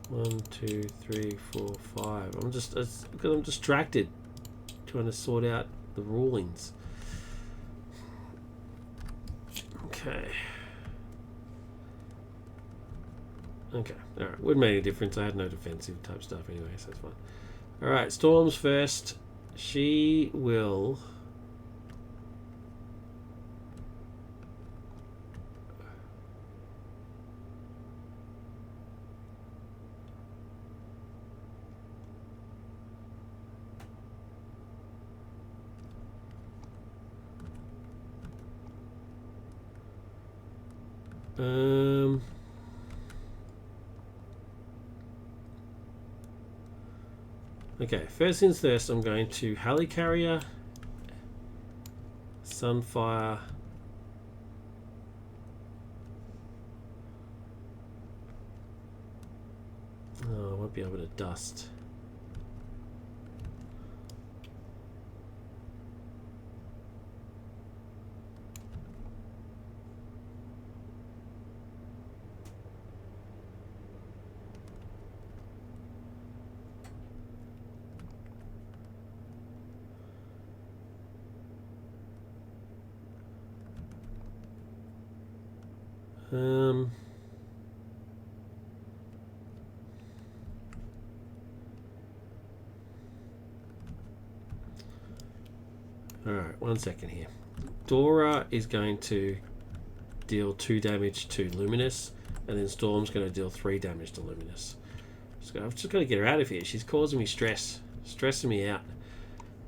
1, 2, 3, 4, 5. Because I'm distracted trying to sort out the rulings. Okay. Okay. Alright. Wouldn't make any difference. I had no defensive type stuff anyway, so it's fine. Alright. Storm's first. She will... Okay, first things first, I'm going to Helicarrier, Sunfire, oh, I won't be able to dust. Alright, 1 second here. Dora is going to deal 2 damage to Luminous, and then Storm's going to deal 3 damage to Luminous. I've just got to get her out of here. She's causing me stress. Stressing me out.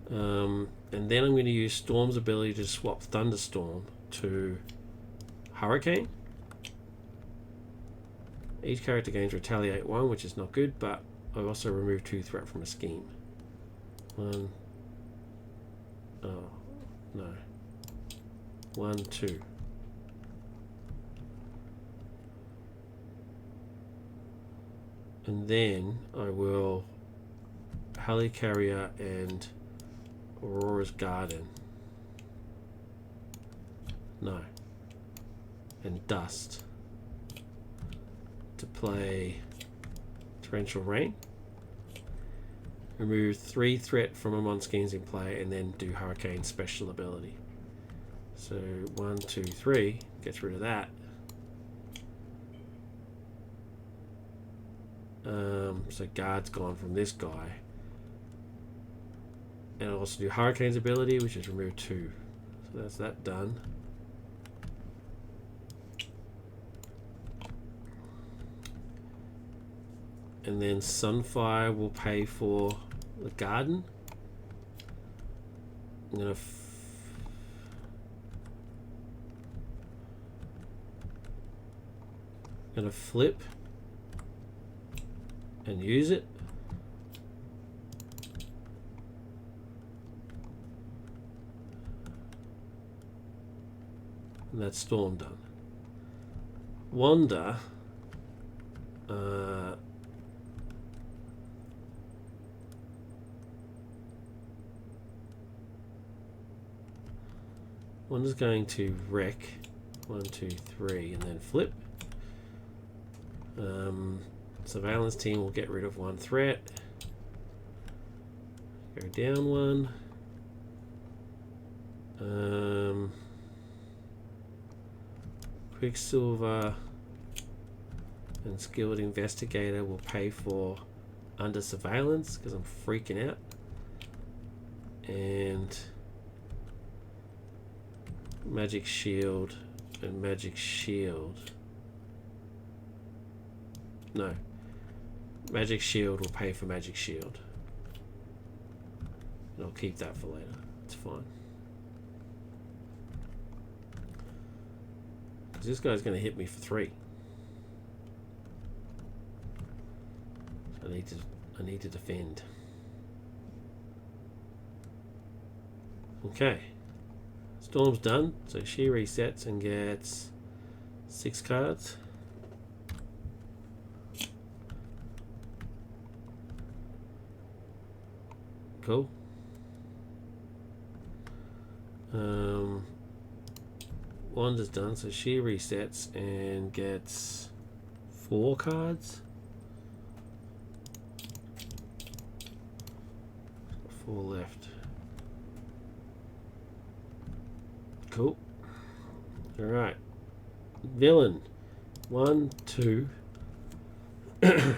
And then I'm going to use Storm's ability to swap Thunderstorm to Hurricane. Each character gains Retaliate 1, which is not good, but I also remove 2 threat from a scheme. 1. Oh, no. 1, 2. And then I will Helicarrier and Aurora's Garden. No. And Dust to play Torrential Rain. Remove 3 threat from among schemes in play and then do Hurricane special ability. So 1, 2, 3 gets rid of that. So Guard's gone from this guy. And I'll also do Hurricane's ability, which is remove 2. So that's that done. And then Sunfire will pay for the garden. I'm gonna flip and use it. And that's Storm done. Wanda. Wanda's going to wreck 1, 2, 3 and then flip. Surveillance team will get rid of 1 threat. Go down 1. Quicksilver and Skilled Investigator will pay for under surveillance because I'm freaking out. And Magic Shield and Magic Shield. No. Magic Shield will pay for Magic Shield. And I'll keep that for later. It's fine. Because this guy's going to hit me for 3. So I need to defend. Okay. Storm's done, so she resets and gets 6 cards. Cool. Wanda's done, so she resets and gets 4 cards. 4 left. Cool. Alright. Villain. 1, 2. Fin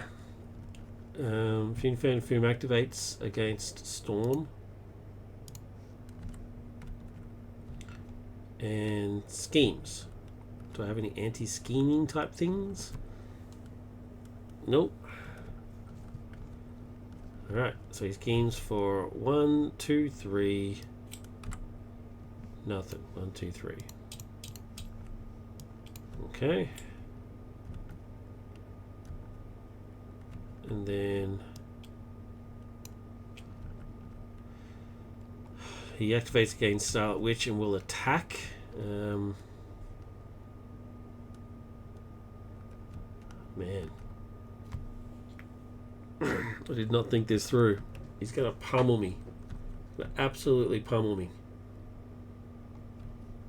Fang Foom activates against Storm. And schemes. Do I have any anti-scheming type things? Nope. Alright, so he schemes for 1, 2, 3. Nothing. 1, 2, 3. Okay. And then he activates against Starlight Witch and will attack. Man. I did not think this through. He's going to pummel me. He's going to absolutely pummel me.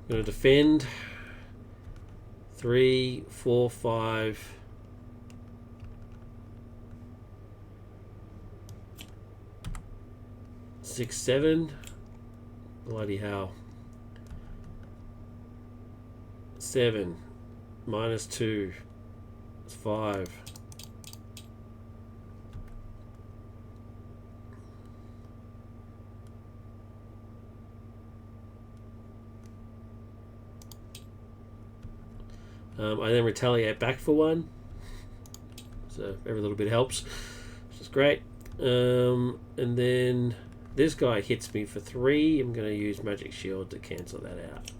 I'm going to defend. 3, 4, 5. 6, 7. Bloody hell. 7 minus 2 is 5. I then retaliate back for 1. So every little bit helps, which is great. And then this guy hits me for 3. I'm going to use Magic Shield to cancel that out.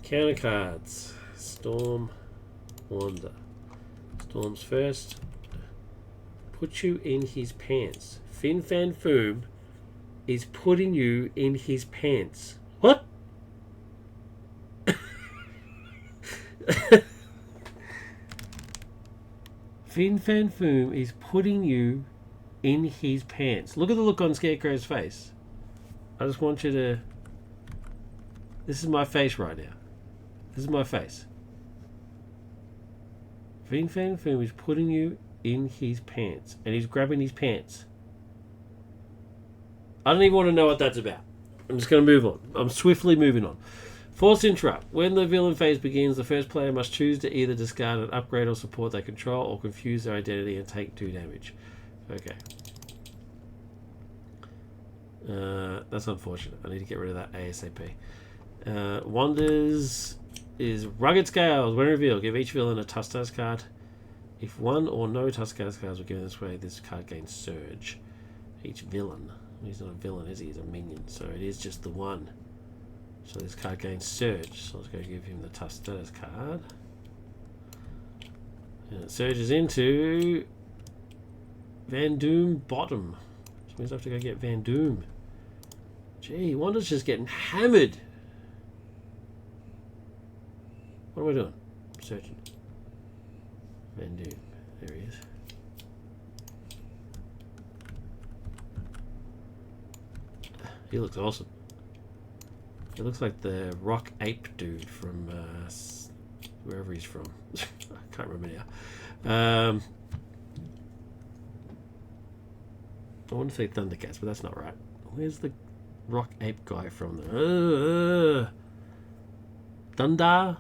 Counter cards. Storm, Wanda. Storm's first. Put you in his pants. Fin Fang Foom is putting you in his pants. What? Fin Fang Foom is putting you in his pants. Look at the look on Scarecrow's face. I just want you to This is my face right now. This is my face. Fin Fang Foom is putting you in his pants. And he's grabbing his pants. I don't even want to know what that's about. I'm just going to move on. I'm swiftly moving on. Force interrupt. When the villain phase begins, the first player must choose to either discard an upgrade or support they control or confuse their identity and take 2 damage. Okay. That's unfortunate. I need to get rid of that ASAP. Wonders is Rugged Scales. When revealed, give each villain a tough status card. If one or no tough status cards were given this way, this card gains Surge. Each villain. He's not a villain, is he? He's a minion. So it is just the one. So this card gains Surge. So let's go give him the tough status card. And it surges into Van Doom Bottom. Which means I have to go get Van Doom. Gee, Wanda's just getting hammered. What am I doing? I'm searching. Van Doom. There he is. He looks awesome. He looks like the rock ape dude from wherever he's from. I can't remember now. I want to say Thundercats, but that's not right. Where's the rock ape guy from? Thunder?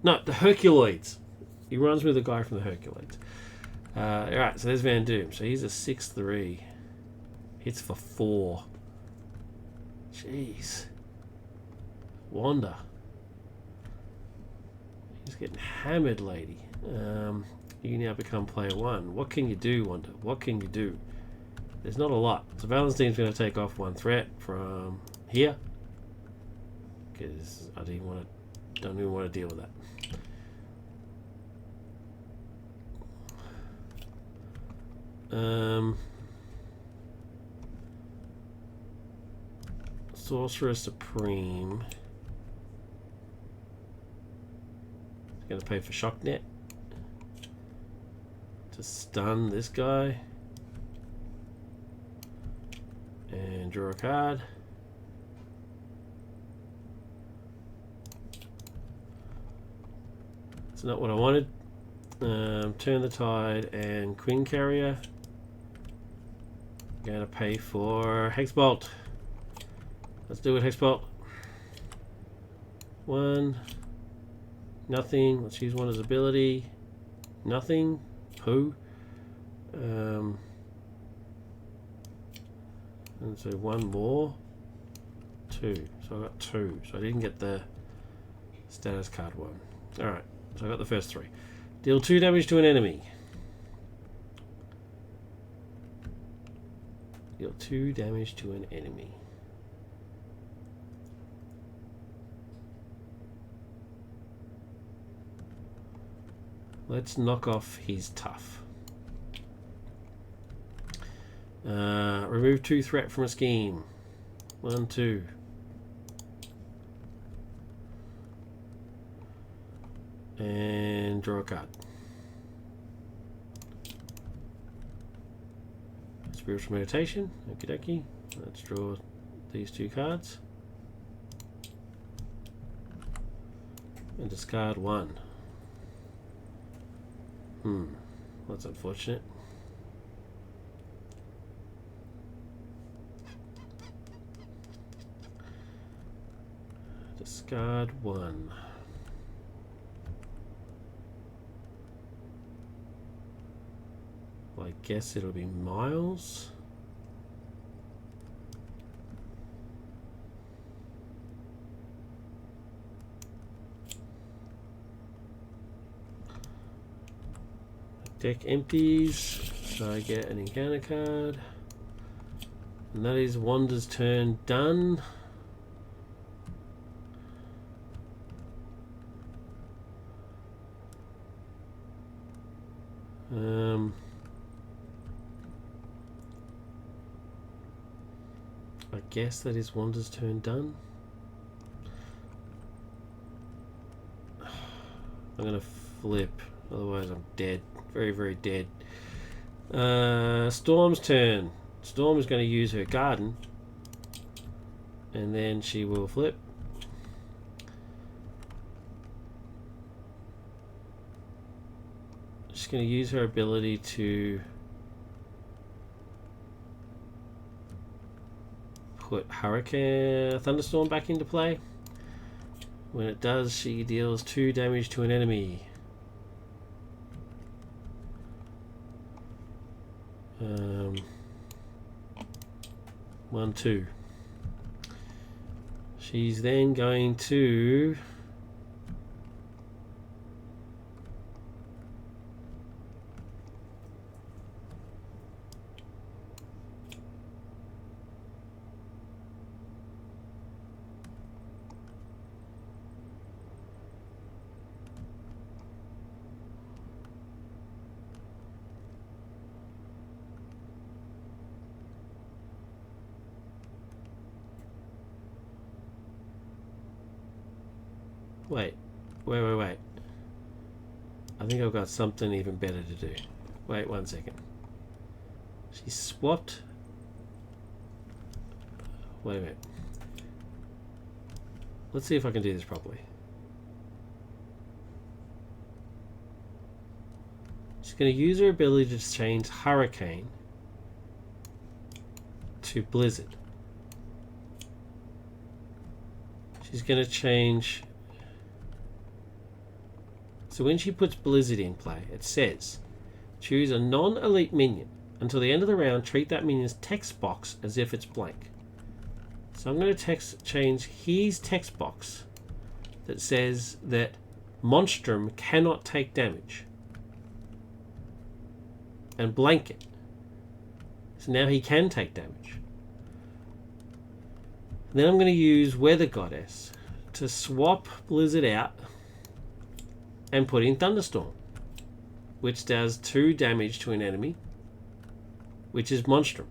No, the Herculoids. He runs with the guy from the Herculoids. Alright, so there's Van Doom. So he's a 6'3". Hits for 4. Jeez. Wanda. He's getting hammered, lady. You now become player 1. What can you do, Wanda? What can you do? There's not a lot. So Valentine's going to take off 1 threat from here. Because I don't even want to deal with that. Sorcerer Supreme. Going to pay for Shock Net to stun this guy and draw a card. That's not what I wanted. Turn the Tide and Queen Carrier. Going to pay for Hex Bolt. Let's do it, Hex Bolt. 1. Nothing. Let's use Wanda's ability. Nothing. Poo. And so 1 more. 2. So I got 2. So I didn't get the status card 1. Alright. So I got the first 3. Deal 2 damage to an enemy. Deal 2 damage to an enemy. Let's knock off his tough. Remove 2 threat from a scheme. 1, 2. And draw a card. Spiritual Meditation. Okie dokie. Let's draw these 2 cards. And discard 1. That's unfortunate. Discard 1. Well, I guess it'll be Miles. Deck empties, so I get an encounter card. And that is Wanda's turn done. I guess that is Wanda's turn done. I'm gonna flip, otherwise I'm dead. Very, very dead. Storm's turn. Storm is going to use her garden And then she will flip. She's going to use her ability to put Hurricane Thunderstorm back into play. When it does, she deals 2 damage to an enemy. 1, 2. She's then going to wait. I think I've got something even better to do. Wait 1 second. She swapped. Wait a minute. Let's see if I can do this properly. She's going to use her ability to change Hurricane to Blizzard. She's going to change. So when she puts Blizzard in play, it says, choose a non-elite minion. Until the end of the round, treat that minion's text box as if it's blank. So I'm going to change his text box that says that Monstrum cannot take damage. And blank it. So now he can take damage. And then I'm going to use Weather Goddess to swap Blizzard out and put in Thunderstorm, which does 2 damage to an enemy, which is Monstrum.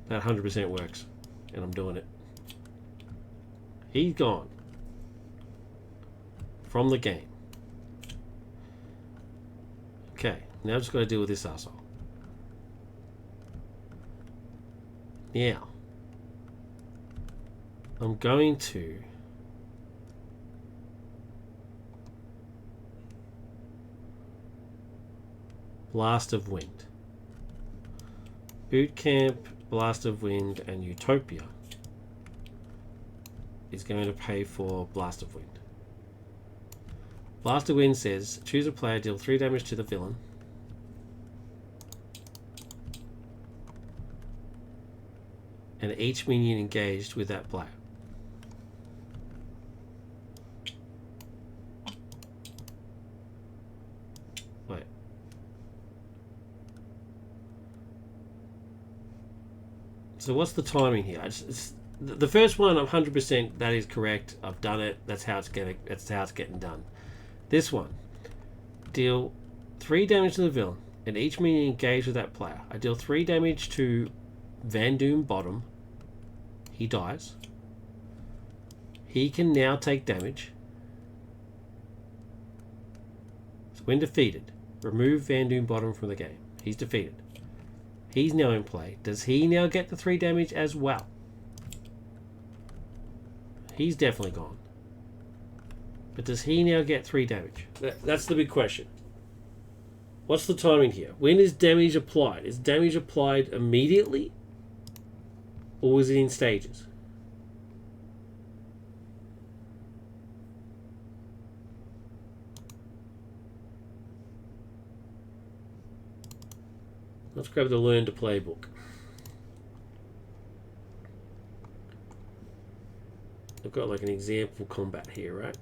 That 100% works, and I'm doing it. He's gone from the game. Okay, now I've just got to deal with this arsehole. Now, I'm going to Blast of Wind. Boot Camp, Blast of Wind, and Utopia is going to pay for Blast of Wind. Blast of Wind says, choose a player, deal 3 damage to the villain. And each minion engaged with that player. Wait. So what's the timing here? The first one, I'm 100% that is correct. I've done it. That's how it's getting done. This one, deal 3 damage to the villain, and each minion engaged with that player. I deal 3 damage to Van Doom Bottom. He dies. He can now take damage. So when defeated, remove Van Doom Bottom from the game. He's defeated. He's now in play. Does he now get the 3 damage as well? He's definitely gone. But does he now get 3 damage? That's the big question. What's the timing here? When is damage applied? Is damage applied immediately? Or is it in stages? Let's grab the Learn to Play book. I've got like an example combat here, right?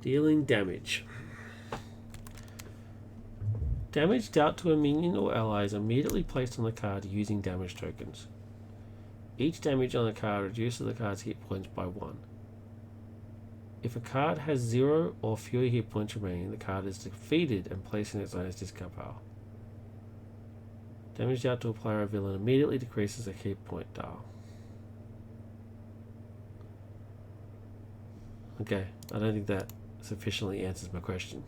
Dealing damage. Damage dealt to a minion or ally is immediately placed on the card using damage tokens. Each damage on the card reduces the card's hit points by 1. If a card has 0 or fewer hit points remaining, the card is defeated and placed in its owner's discard pile. Damage dealt to a player or villain immediately decreases the hit point dial. Okay, I don't think that sufficiently answers my question.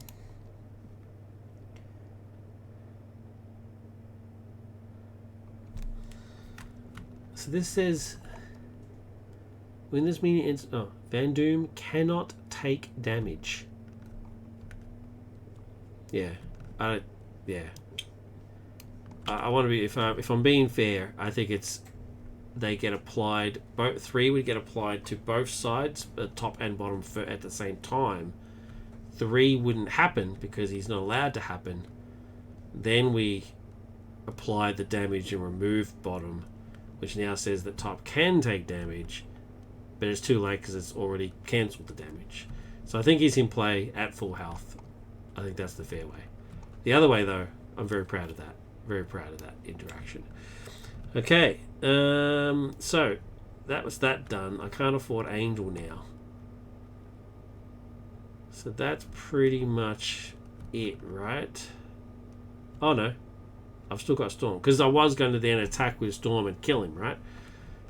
So this says, when this minion ends, Van Doom cannot take damage. Yeah, I want to be, if I'm being fair, I think it's, they get applied, both 3 would get applied to both sides, top and bottom at the same time. 3 wouldn't happen because he's not allowed to happen. Then we apply the damage and remove bottom, which now says that top can take damage, but it's too late because it's already cancelled the damage. So I think he's in play at full health. I think that's the fair way. The other way, though, I'm very proud of that. Very proud of that interaction. Okay, so that was that done. I can't afford Angel now. So that's pretty much it, right? Oh, no. I've still got Storm, because I was going to then attack with Storm and kill him, right?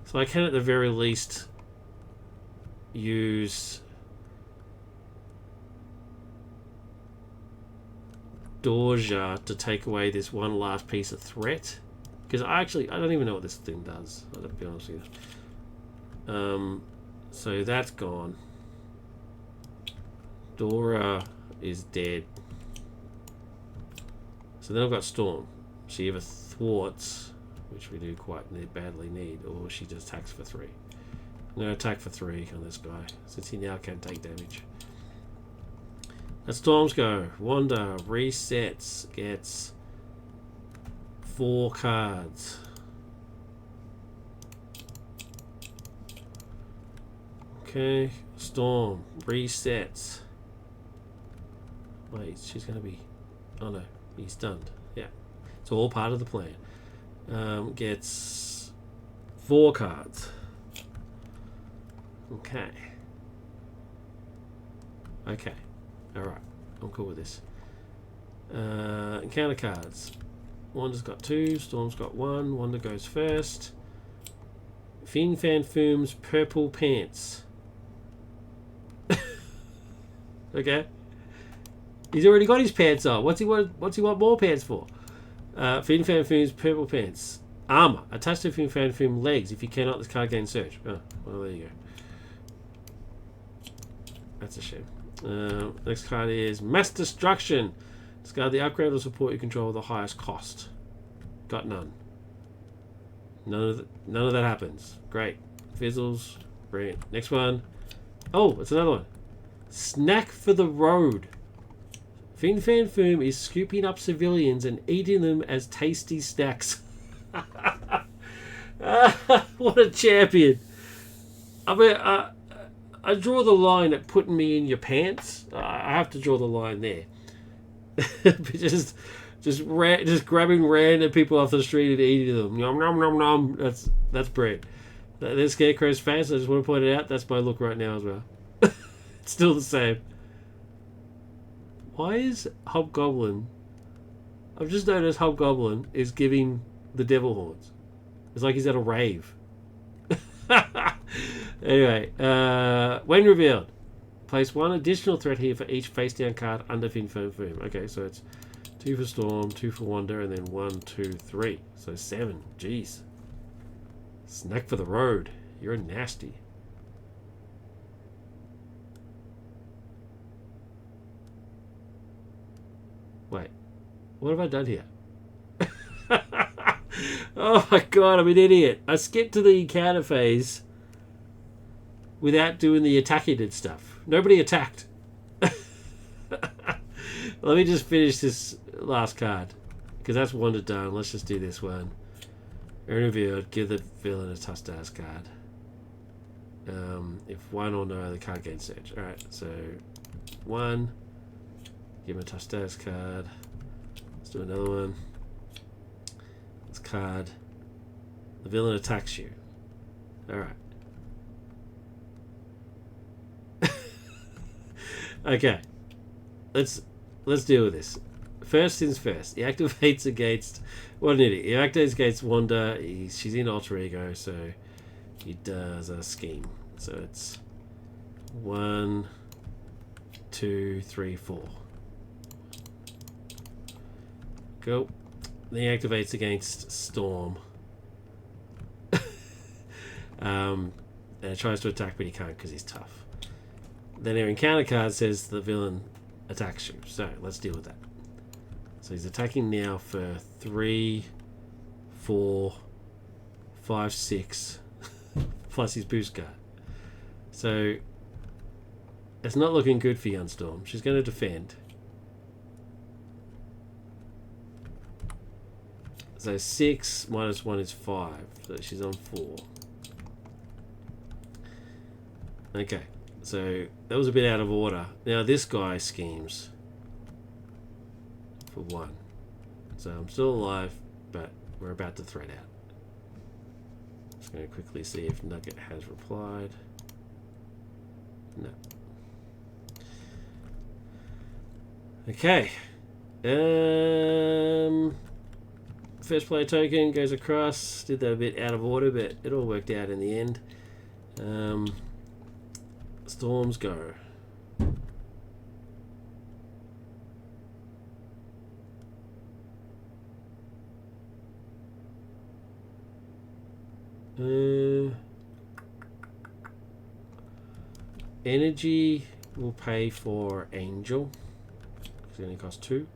So I can at the very least use Dorja to take away this one last piece of threat, because I don't even know what this thing does, I'll be honest with you. So that's gone. Dora is dead. So then I've got Storm. She either thwarts, which we do quite badly need, or she just attacks for 3. I'm going to attack for 3 on this guy, since he now can take damage. Let Storms go. Wanda resets, gets 4 cards. Okay, Storm resets. Wait, she's going to be... Oh no, he's stunned. Yeah. It's all part of the plan. Gets 4 cards. Okay. Okay. Alright. I'm cool with this. Encounter cards. Wanda's got 2. Storm's got 1. Wanda goes first. Fin Fang Foom's purple pants. Okay. He's already got his pants on. What's he want more pants for? Fin Fang Foom's purple pants. Armor. Attached to Fin Fang Foom legs. If you cannot, this card gains search. Oh, well, there you go. That's a shame. Next card is Mass Destruction. Discard the upgrade or support you control with the highest cost. Got none. None of that happens. Great. Fizzles. Brilliant. Next one. Oh, it's another one. Snack for the road. Fin Fang Foom is scooping up civilians and eating them as tasty snacks. What a champion. I mean, I draw the line at putting me in your pants. I have to draw the line there. just grabbing random people off the street and eating them. Nom nom nom nom. That's brilliant. There's Scarecrow's face. I just want to point it out. That's my look right now as well. It's still the same. Why is Hobgoblin... I've just noticed Hobgoblin is giving the devil horns. It's like he's at a rave. Anyway, when revealed, place 1 additional threat here for each face down card under Fin Fang Foom. Okay, so it's 2 for Storm, 2 for Wanda, and then 1, 2, 3. So 7. Jeez. Snack for the road. You're nasty. Wait, what have I done here? Oh my god, I'm an idiot. I skipped to the encounter phase without doing the attacking and stuff. Nobody attacked. Let me just finish this last card, because that's one done. Let's just do this one. Earn revealed, give the villain a tough stars card. If 1 or no, the card gains search. Alright, so 1. Give him a touch status card. Let's do another one. This card. The villain attacks you. Alright. Okay. Let's deal with this. First things first. He activates against... What an idiot. He activates against Wanda. She's in alter ego, so he does a scheme. So it's 1, 2, 3, 4. Go. Then he activates against Storm. And it tries to attack, but he can't because he's tough. Then our encounter card says the villain attacks you. So let's deal with that. So he's attacking now for 3, 4, 5, 6, plus his boost card. So it's not looking good for young Storm. She's going to defend. So 6 minus 1 is 5. So she's on 4. Okay, so that was a bit out of order. Now this guy schemes for 1. So I'm still alive, but we're about to thread out. Just going to quickly see if Nugget has replied. No. Okay. First player token goes across. Did that a bit out of order, but it all worked out in the end. Storms go. Energy will pay for Angel. It's going to cost 2.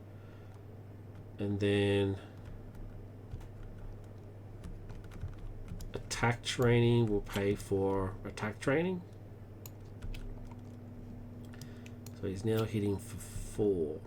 And then attack training will pay for attack training. So he's now hitting for 4.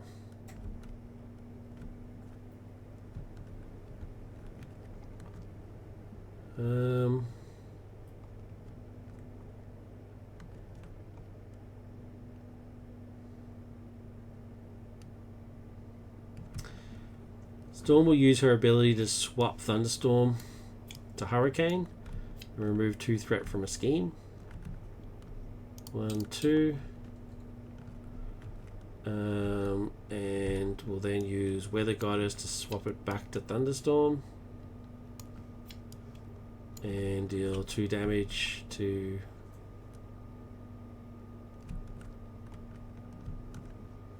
Storm will use her ability to swap Thunderstorm to Hurricane and remove 2 threat from a scheme. 1, 2. And we'll then use Weather Goddess to swap it back to Thunderstorm and deal 2 damage to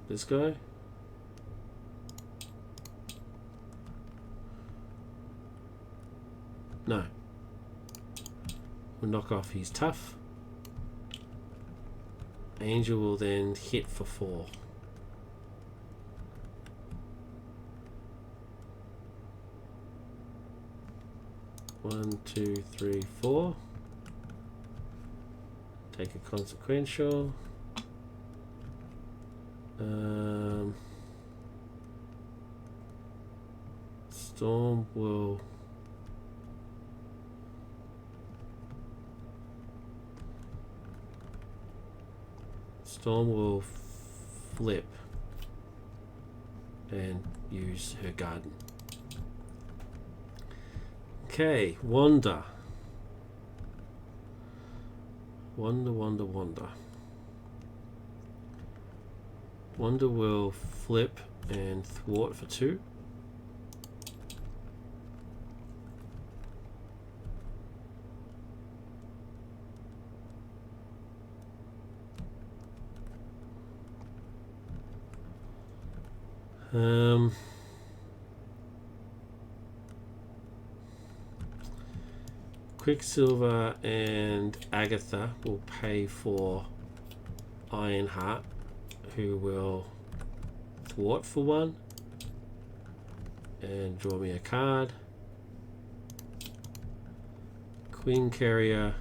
this guy. No. We'll knock off his tough. Angel will then hit for 4. One, 2, 3, 4. Take a consequential. Storm will flip and use her garden. Okay, Wanda. Wanda. Wanda will flip and thwart for 2. Quicksilver and Agatha will pay for Ironheart, who will thwart for 1 and draw me a card. Queen Carrier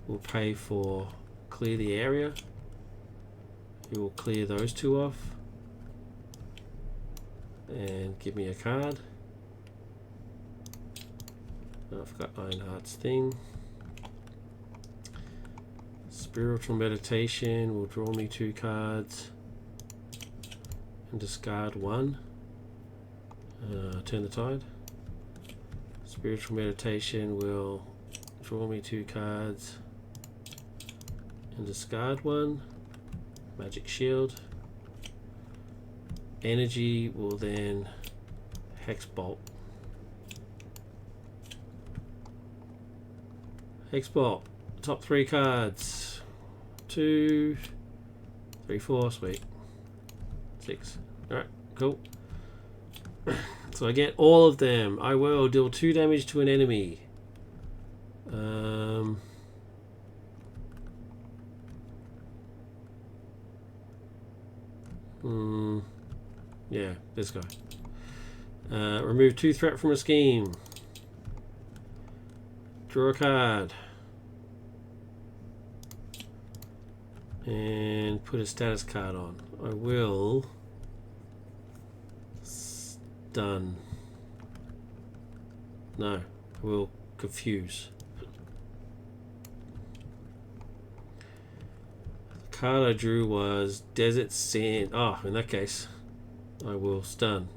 will pay for clear the area. He will clear those 2 off and give me a card. I've got Ironheart's thing. Spiritual Meditation will draw me 2 cards. and discard one. Turn the tide. Spiritual meditation will draw me 2 cards and discard one. Magic shield. Energy will then hex bolt. Hex bolt. Top 3 cards. 2, 3, 4. Sweet. 6. Alright, cool. So I get all of them. I will deal 2 damage to an enemy. Yeah, this guy. Remove 2 threat from a scheme. Draw a card. And put a status card on. I will stun. No, I will confuse. The card I drew was Desert Sand. Oh, in that case, I will stun.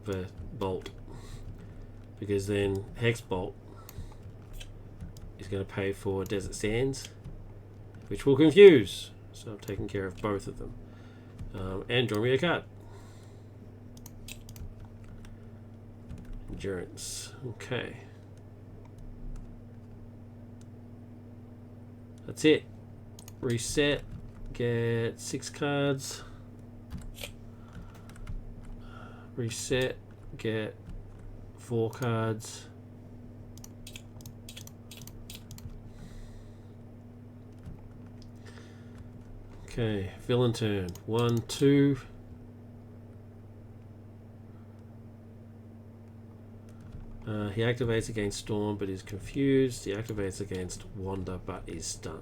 The bolt. Because then Hex Bolt is going to pay for Desert Sands, which will confuse. So I'm taking care of both of them. And draw me a card. Endurance. Okay. That's it. Reset. Get 6 cards. Reset. Get 4 cards. Okay, villain turn. 1, 2. He activates against Storm but is confused. He activates against Wander but is stunned.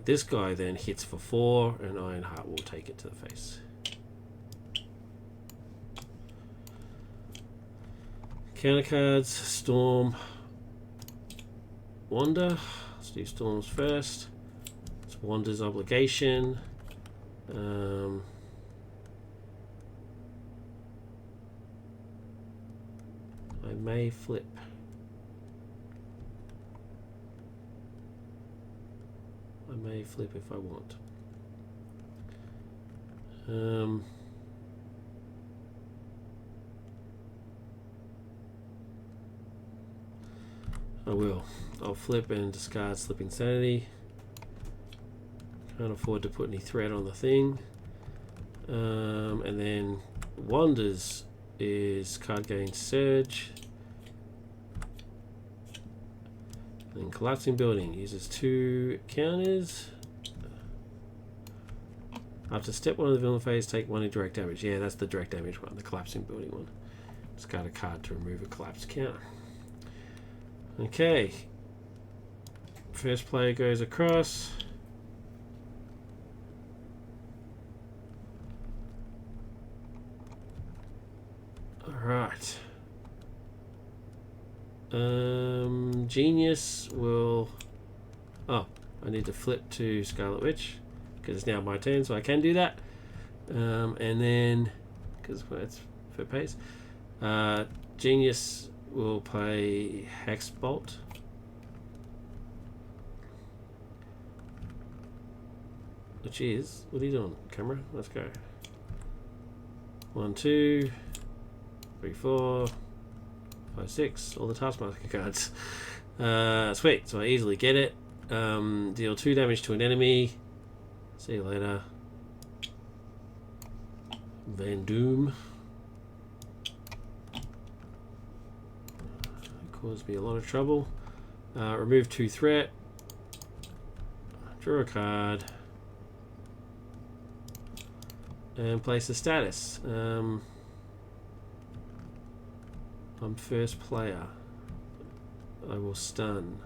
This guy then hits for 4 and Ironheart will take it to the face. Counter cards, Storm, Wander. Let's do Storms first. It's Wander's obligation. I may flip. I may flip if I want. I will. I'll flip and discard Slip Insanity. Can't afford to put any threat on the thing. And then Wanders is card gain Surge. And then Collapsing Building uses 2 counters. After step 1 of the villain phase, take 1 indirect damage. Yeah, that's the direct damage one, the Collapsing Building one. Discard a card to remove a collapse counter. Okay. First player goes across. Alright. Genius will... Oh, I need to flip to Scarlet Witch because it's now my turn, so I can do that. And then, because it's for pace, Genius will play Hex Bolt. Which is, what are you doing, camera? Let's go. 1, 2, 3, 4, 5, 6. All the Taskmaster cards. Sweet. So I easily get it. Deal 2 damage to an enemy. See you later. Van Doom. Caused me a lot of trouble. Remove 2 threat. Draw a card. And place a status. I'm first player. I will stun.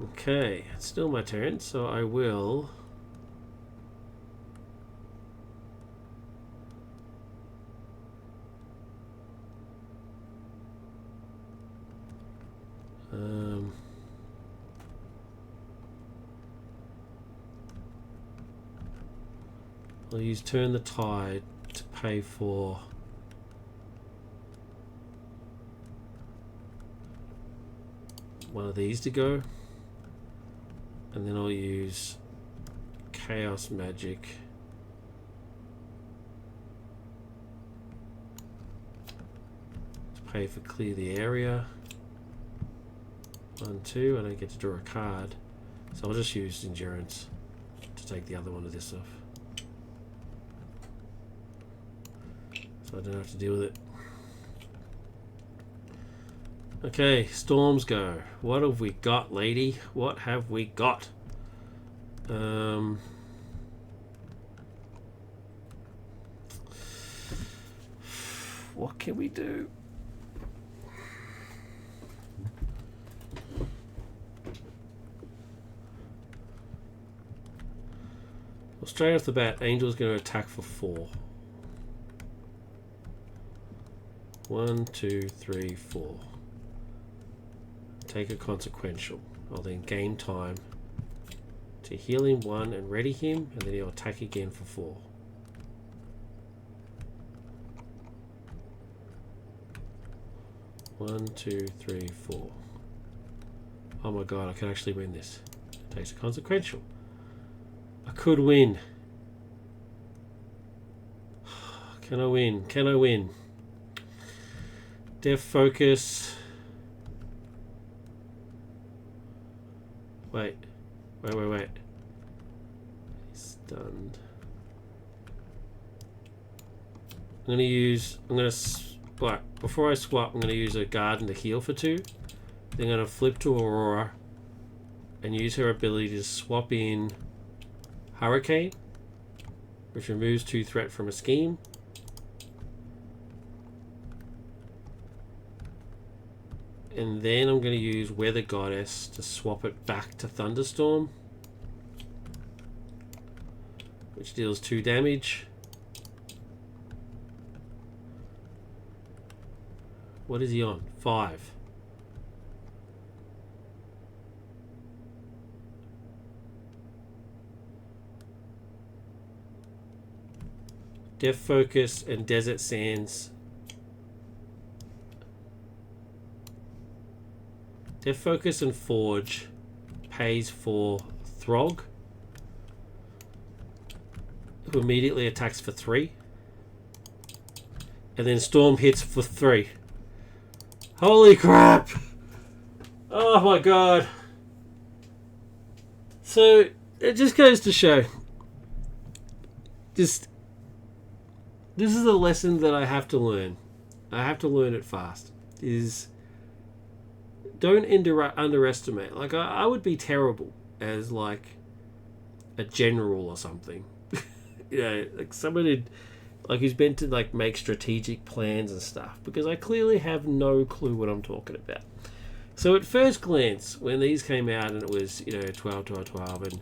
Okay, it's still my turn, so I will... I'll use Turn the Tide to pay for one of these to go, and then I'll use Chaos Magic to pay for Clear the Area. 1, 2, I don't get to draw a card, so I'll just use Endurance to take the other one of this off, so I don't have to deal with it. Okay, storms go. What have we got, lady? What have we got? What can we do? Well, straight off the bat, Angel's going to attack for 4. 1, 2, 3, 4. Take a consequential. I'll then gain time to heal him 1 and ready him, and then he'll attack again for 4. One, 2, 3, 4. Oh my god, I can actually win this. Takes a consequential. I could win. Can I win? Can I win? Def Focus. Wait. He's stunned. Before I swap, I'm going to use a Garden to heal for 2. Then I'm going to flip to Aurora and use her ability to swap in Hurricane, which removes 2 threat from a scheme. And then I'm going to use Weather Goddess to swap it back to Thunderstorm, which deals 2 damage. What is he on? 5. Def Focus and Desert Sands. Def Focus and Forge pays for Throg, who immediately attacks for 3. And then Storm hits for 3. Holy crap! Oh my god. So, it just goes to show. This is a lesson that I have to learn. I have to learn it fast. Don't underestimate. Like, I would be terrible as, like, a general or something. You know, like someone who's meant to, like, make strategic plans and stuff. Because I clearly have no clue what I'm talking about. So at first glance, when these came out and it was, 12, 12, 12, and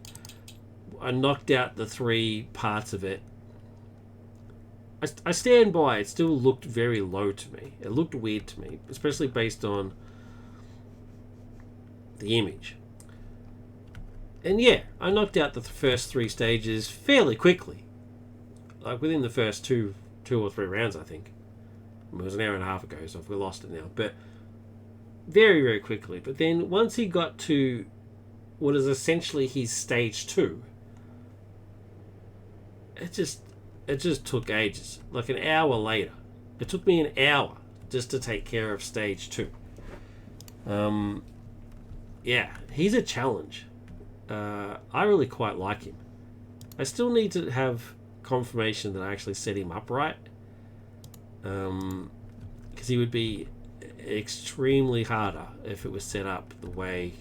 I knocked out the 3 parts of it, I stand by, it still looked very low to me. It looked weird to me, especially based on the image. And yeah, I knocked out the first 3 stages fairly quickly. Like within the first two or 3 rounds, I think. It was an hour and a half ago, so I've lost it now. But very, very quickly. But then once he got to what is essentially his stage 2, it just took ages. Like an hour later. It took me an hour just to take care of stage 2. Yeah, he's a challenge. I really quite like him. I still need to have confirmation that I actually set him up right. Because he would be extremely harder if it was set up the way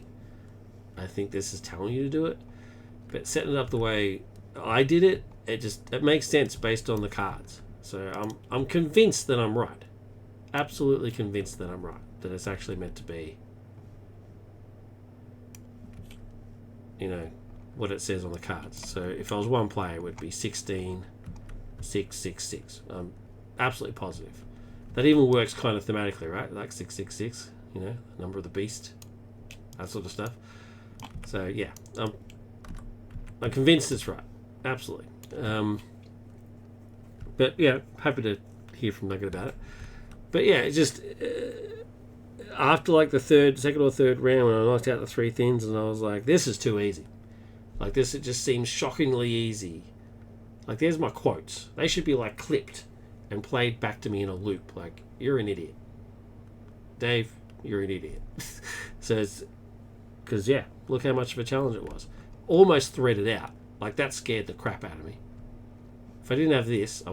I think this is telling you to do it. But setting it up the way I did it, it makes sense based on the cards. So I'm convinced that I'm right. Absolutely convinced that I'm right. That it's actually meant to be, what it says on the cards. So if I was one player, it would be 16, 6, 6, 6. I'm absolutely positive. That even works kind of thematically, right? Like 666, number of the beast, that sort of stuff. So yeah, I'm convinced it's right. Absolutely. But yeah, happy to hear from Nugget about it. But yeah, it's just after like the second or third round, when I knocked out the 3 thins, and I was like, this is too easy. Like this, it just seems shockingly easy. Like there's my quotes. They should be like clipped and played back to me in a loop. Like, you're an idiot, Dave. You're an idiot. So it's because yeah, look how much of a challenge it was. Almost threaded out. Like that scared the crap out of me. If I didn't have this, I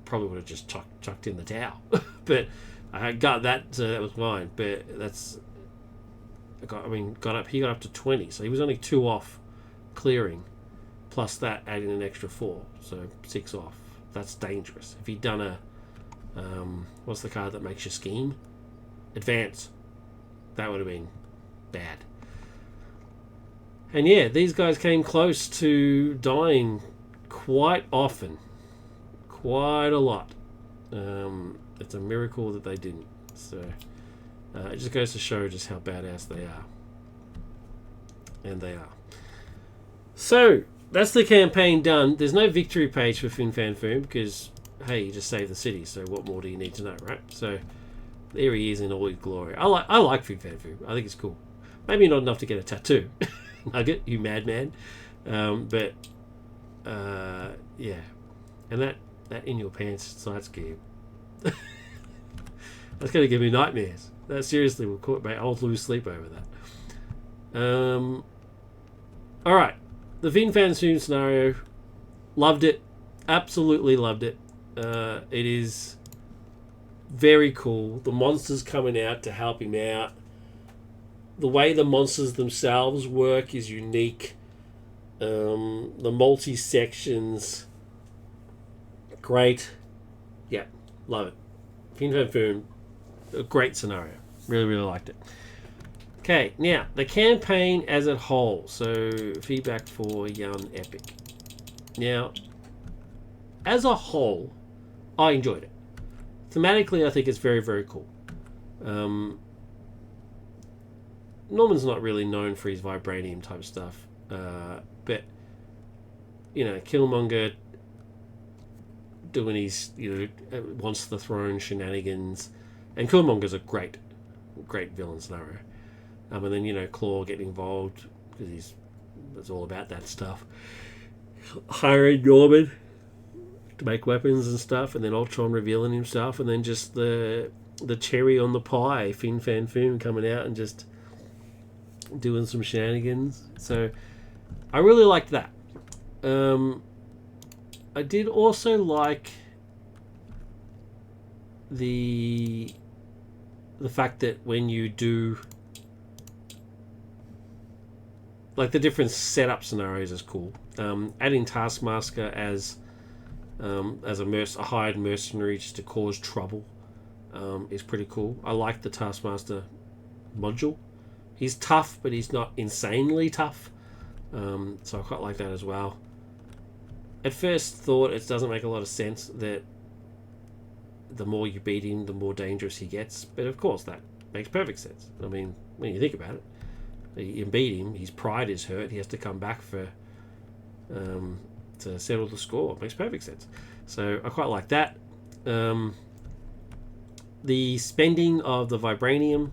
probably would have just chucked in the towel. But I got that, so that was fine. But he got up to 20, so he was only 2 off clearing, plus that adding an extra 4, so 6 off. That's dangerous. If he'd done a what's the card that makes you scheme? Advance. That would have been bad. And yeah, these guys came close to dying quite often. Quite a lot. It's a miracle that they didn't. So it just goes to show just how badass they are. And they are. So that's the campaign done. There's no victory page for Fin Fang Foom because, hey, you just saved the city. So what more do you need to know, right? So there he is in all his glory. I like Fin Fang Foom. I think it's cool. Maybe not enough to get a tattoo. Nugget, you madman. But yeah. And that in your pants side scheme. That's going to give me nightmares. That seriously will cause me. I'll lose sleep over that. Alright. The Fin Fang Foom scenario. Loved it. Absolutely loved it. It is very cool. The monsters coming out to help him out. The way the monsters themselves work is unique. The multi-sections. Great. Yeah. Love it. Fin Fang Foom. A great scenario. Really, really liked it. Okay, now, the campaign as a whole. So, feedback for Young Epic. Now, as a whole, I enjoyed it. Thematically, I think it's very, very cool. Norman's not really known for his vibranium type stuff. But, you know, Killmonger doing his, wants the throne shenanigans. And Killmonger's a great villain scenario. And then, Claw getting involved because it's all about that stuff. Hiring Norman to make weapons and stuff, and then Ultron revealing himself, and then just the cherry on the pie, Fin Fang Foom coming out and just doing some shenanigans. So I really liked that. I did also like the fact that when you do like the different setup scenarios is cool. Adding Taskmaster as a hired mercenary just to cause trouble is pretty cool. I like the Taskmaster module. He's tough, but he's not insanely tough. So I quite like that as well. At first thought, it doesn't make a lot of sense that the more you beat him, the more dangerous he gets. But of course, that makes perfect sense. I mean, when you think about it, you beat him, his pride is hurt, he has to come back to settle the score. It makes perfect sense. So I quite like that. The spending of the vibranium,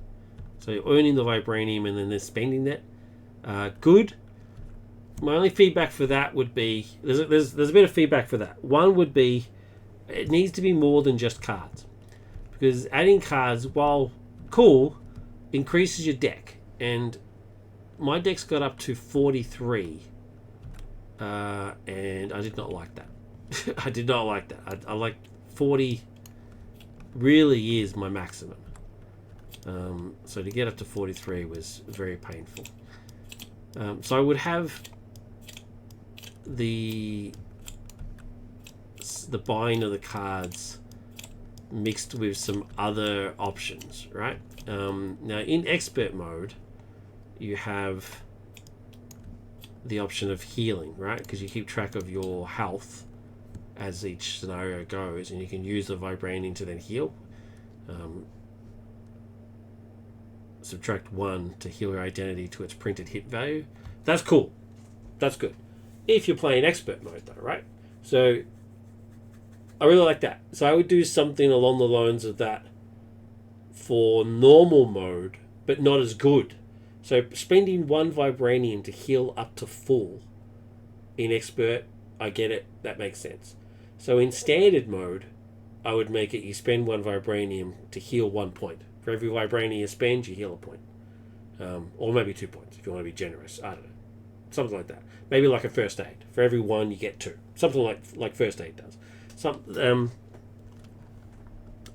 so you're earning the vibranium and then they're spending that, good. My only feedback for that would be there's a bit of feedback for that. One would be it needs to be more than just cards, because adding cards, while cool, increases your deck, and my deck's got up to 43, and I did not like that. I did not like that. I like 40 really is my maximum. So to get up to 43 was very painful. So I would have the buying of the cards mixed with some other options, right? Now in expert mode you have the option of healing, right? Because you keep track of your health as each scenario goes, and you can use the vibranium to then heal. Subtract 1 to heal your identity to its printed hit value. That's cool. That's good. If you're playing expert mode though, right? So I really like that. So I would do something along the lines of that for normal mode, but not as good. So spending 1 vibranium to heal up to full in expert, I get it. That makes sense. So in standard mode, I would make it you spend 1 vibranium to heal 1 point. For every vibranium you spend, you heal a point. Or maybe 2 points if you want to be generous. I don't know. Something like that. Maybe like a first aid. For every one, you get 2. Something like first aid does.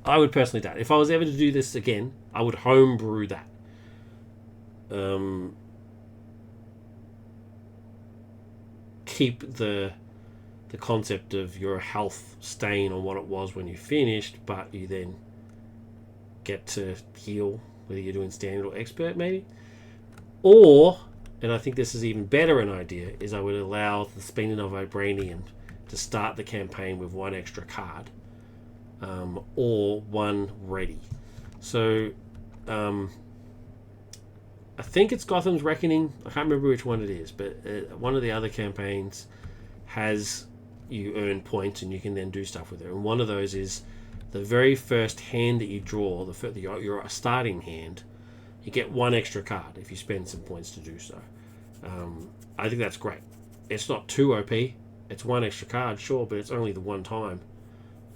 I would personally do that. If I was ever to do this again, I would homebrew that. Keep the concept of your health staying on what it was when you finished, but you then get to heal, whether you're doing standard or expert maybe. Or, and I think this is even better an idea, is I would allow the spending of vibranium to start the campaign with 1 extra card, or 1 ready. So I think it's Gotham's Reckoning. I can't remember which one it is, but one of the other campaigns has you earn points and you can then do stuff with it. And one of those is the very first hand that you draw, your starting hand, you get 1 extra card if you spend some points to do so. I think that's great. It's not too OP. It's 1 extra card, sure, but it's only the one time.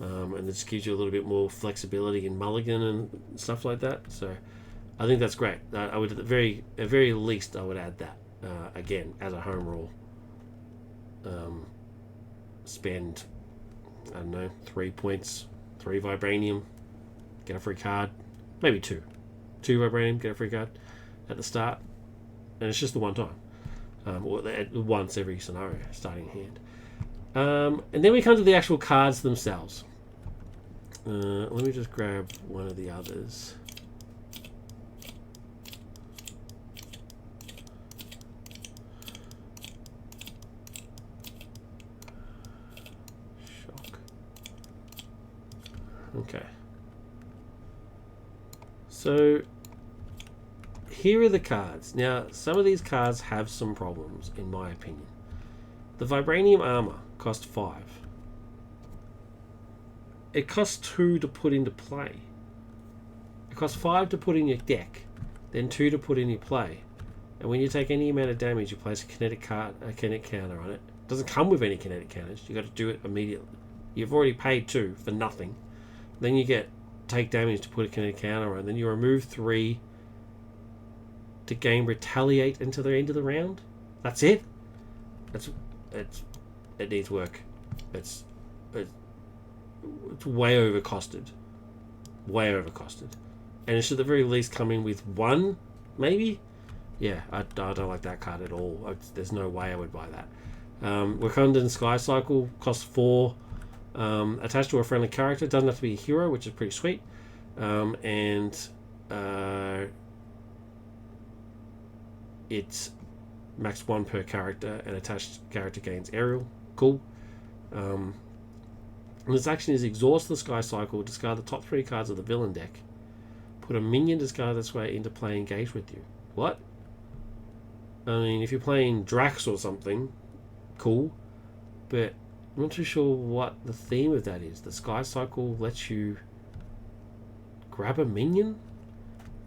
And it just gives you a little bit more flexibility in mulligan and stuff like that. So I think that's great. I would, at the very least, I would add that again as a home rule. Spend, I don't know, 3 points, 3 vibranium, get a free card, maybe 2 vibranium, get a free card at the start, and it's just the one time, or once every scenario, starting hand. And then we come to the actual cards themselves. Let me just grab one of the others. Shock. Okay. So here are the cards. Now, some of these cards have some problems, in my opinion. The vibranium armor cost 5. It costs 2 to put into play. It costs 5 to put in your deck, then 2 to put in your play. And when you take any amount of damage, you place a kinetic counter on it. It doesn't come with any kinetic counters. You got to do it immediately. You've already paid 2 for nothing. Then you take damage to put a kinetic counter on. Then you remove 3 to gain retaliate into the end of the round. That's it. It needs work. It's way overcosted. Way overcosted. And it should at the very least come in with 1, maybe? Yeah, I don't like that card at all. There's no way I would buy that. Wakandan Sky Cycle costs 4. Attached to a friendly character. Doesn't have to be a hero, which is pretty sweet. It's max 1 per character, and attached character gains aerial. Cool. And its action is exhaust the Sky Cycle, discard the top 3 cards of the villain deck, put a minion discarded this way into play engaged with you. What? I mean, if you're playing Drax or something, cool, but I'm not too sure what the theme of that is. The Sky Cycle lets you grab a minion?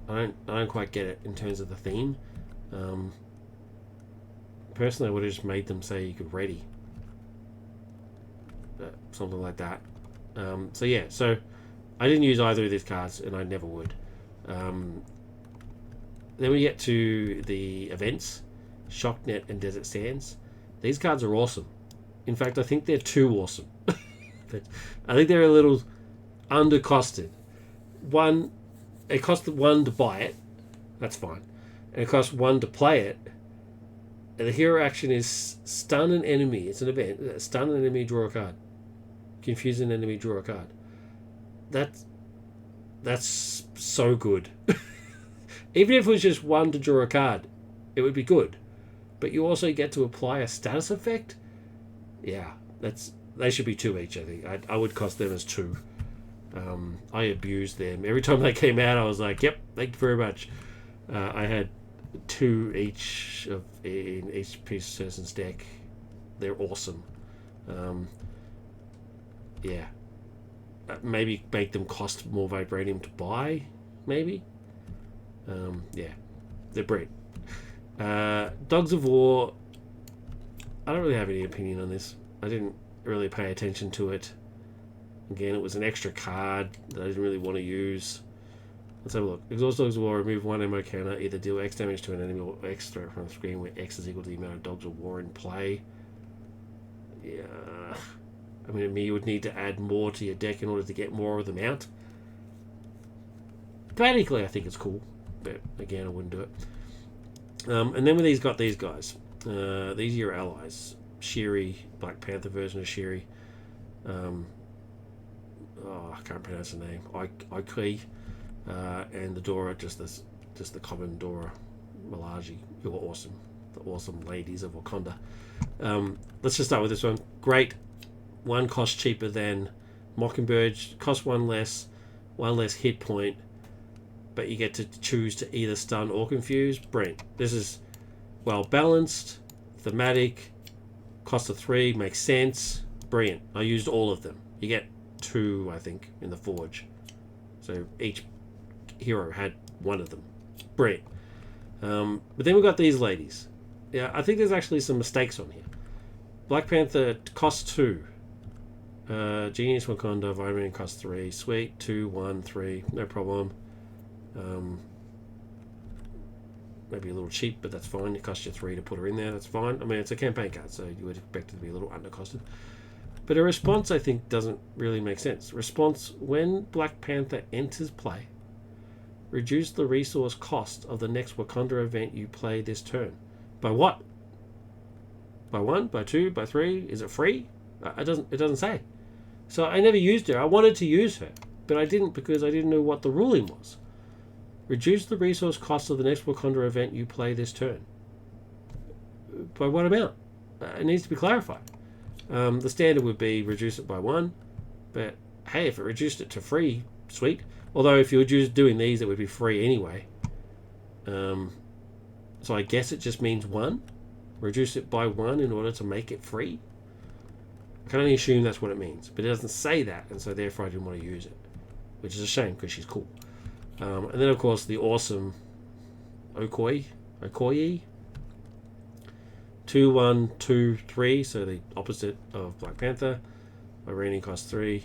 I don't quite get it in terms of the theme. Personally, I would have just made them say you could ready. Something like that. So I didn't use either of these cards, and I never would. Then we get to the events, Shocknet and Desert Sands. These cards are awesome. In fact, I think they're too awesome. But I think they're a little undercosted. It costs 1 to buy it. That's fine. And it costs 1 to play it. And the hero action is stun an enemy. It's an event. Stun an enemy, draw a card. Confuse an enemy, draw a card. That's so good. Even if it was just 1 to draw a card, it would be good. But you also get to apply a status effect. Yeah, they should be 2 each. I think I would cost them as 2. I abused them every time they came out. I was like, "Yep, thank you very much." I had 2 each in each piece of person's deck. They're awesome. Yeah, maybe make them cost more vibranium to buy. Maybe. Yeah, they're brilliant. Dogs of War. I don't really have any opinion on this. I didn't really pay attention to it. Again, it was an extra card that I didn't really want to use. Let's have a look. Exhaust Dogs of War, remove one ammo counter, either deal X damage to an enemy or X threat from the screen where X is equal to the amount of Dogs of War in play. Yeah. I mean, you would need to add more to your deck in order to get more of them out. Thematically, I think it's cool. But again, I wouldn't do it. And then when got these guys. These are your allies. Shiri, Black Panther version of Shiri. I can't pronounce the name. Ikri. And the Dora, just the common Dora Milaje. You're awesome. The awesome ladies of Wakanda. Let's just start with this one. Great. One cost cheaper than Mockingbird. Cost one less hit point. But you get to choose to either stun or confuse. Brilliant. This is well balanced, thematic, cost of 3, makes sense. Brilliant. I used all of them. You get 2, I think, in the Forge. So each hero had one of them. Brilliant. But then we've got these ladies. Yeah, I think there's actually some mistakes on here. Black Panther costs 2. Genius Wakanda, Vitamin costs 3. Sweet, 2, 1, 3. No problem. Maybe a little cheap, but that's fine. It costs you 3 to put her in there. That's fine. I mean, it's a campaign card, so you would expect it to be a little undercosted. But a response, I think, doesn't really make sense. Response: when Black Panther enters play, reduce the resource cost of the next Wakanda event you play this turn. By what? By 1? By 2? By 3? Is it free? It doesn't say. So I never used her. I wanted to use her, but I didn't because I didn't know what the ruling was. Reduce the resource cost of the next Wakanda event you play this turn. By what amount? It needs to be clarified. The standard would be reduce it by 1, but hey, if it reduced it to free, sweet. Although if you were just doing these, it would be free anyway. So I guess it just means 1. Reduce it by 1 in order to make it free. I can only assume that's what it means, but it doesn't say that, and so therefore I didn't want to use it, which is a shame because she's cool. And then of course the awesome Okoye, 2, 1, 2, 3, so the opposite of Black Panther. Iranian cost 3.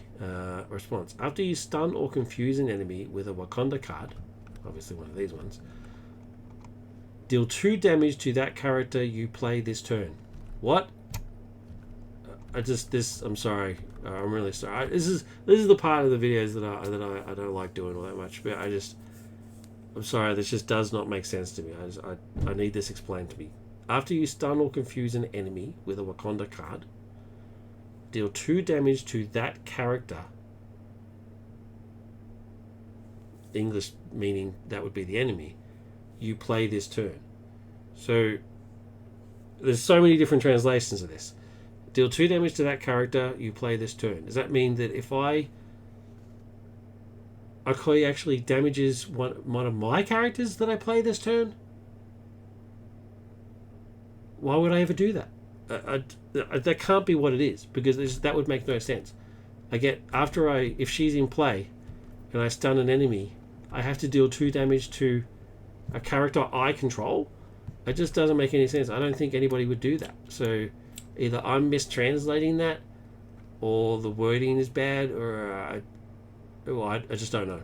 Response: after you stun or confuse an enemy with a Wakanda card, obviously one of these ones, deal 2 damage to that character you play this turn. What? I'm sorry. I'm really sorry. This is the part of the videos that I don't like doing all that much. But I'm sorry. This just does not make sense to me. I need this explained to me. After you stun or confuse an enemy with a Wakanda card, deal 2 damage to that character. English meaning that would be the enemy. You play this turn. So there's so many different translations of this. Deal 2 damage to that character you play this turn. Does that mean that if Okoye actually damages one of my characters that I play this turn? Why would I ever do that? That can't be what it is, because that would make no sense. If she's in play and I stun an enemy, I have to deal 2 damage to a character I control. It just doesn't make any sense. I don't think anybody would do that. So either I'm mistranslating that, or the wording is bad, or I just don't know.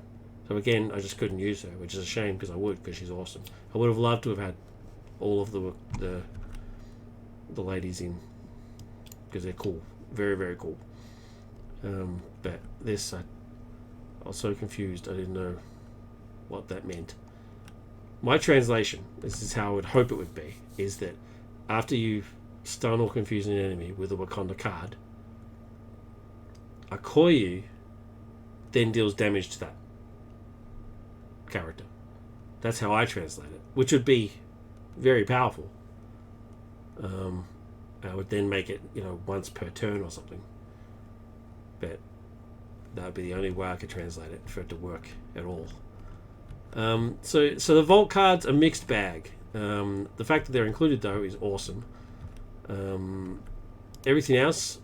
So again, I just couldn't use her, which is a shame because she's awesome. I would have loved to have had all of the ladies in, because they're cool, very very cool. But this, I was so confused. I didn't know what that meant. My translation, this is how I would hope it would be, is that after you stun or confuse an enemy with a Wakanda card, Okoye then deals damage to that character. That's how I translate it, which would be very powerful. I would then make it, once per turn or something. But that would be the only way I could translate it for it to work at all. So the Vault cards are mixed bag. The fact that they're included though is awesome. Everything else,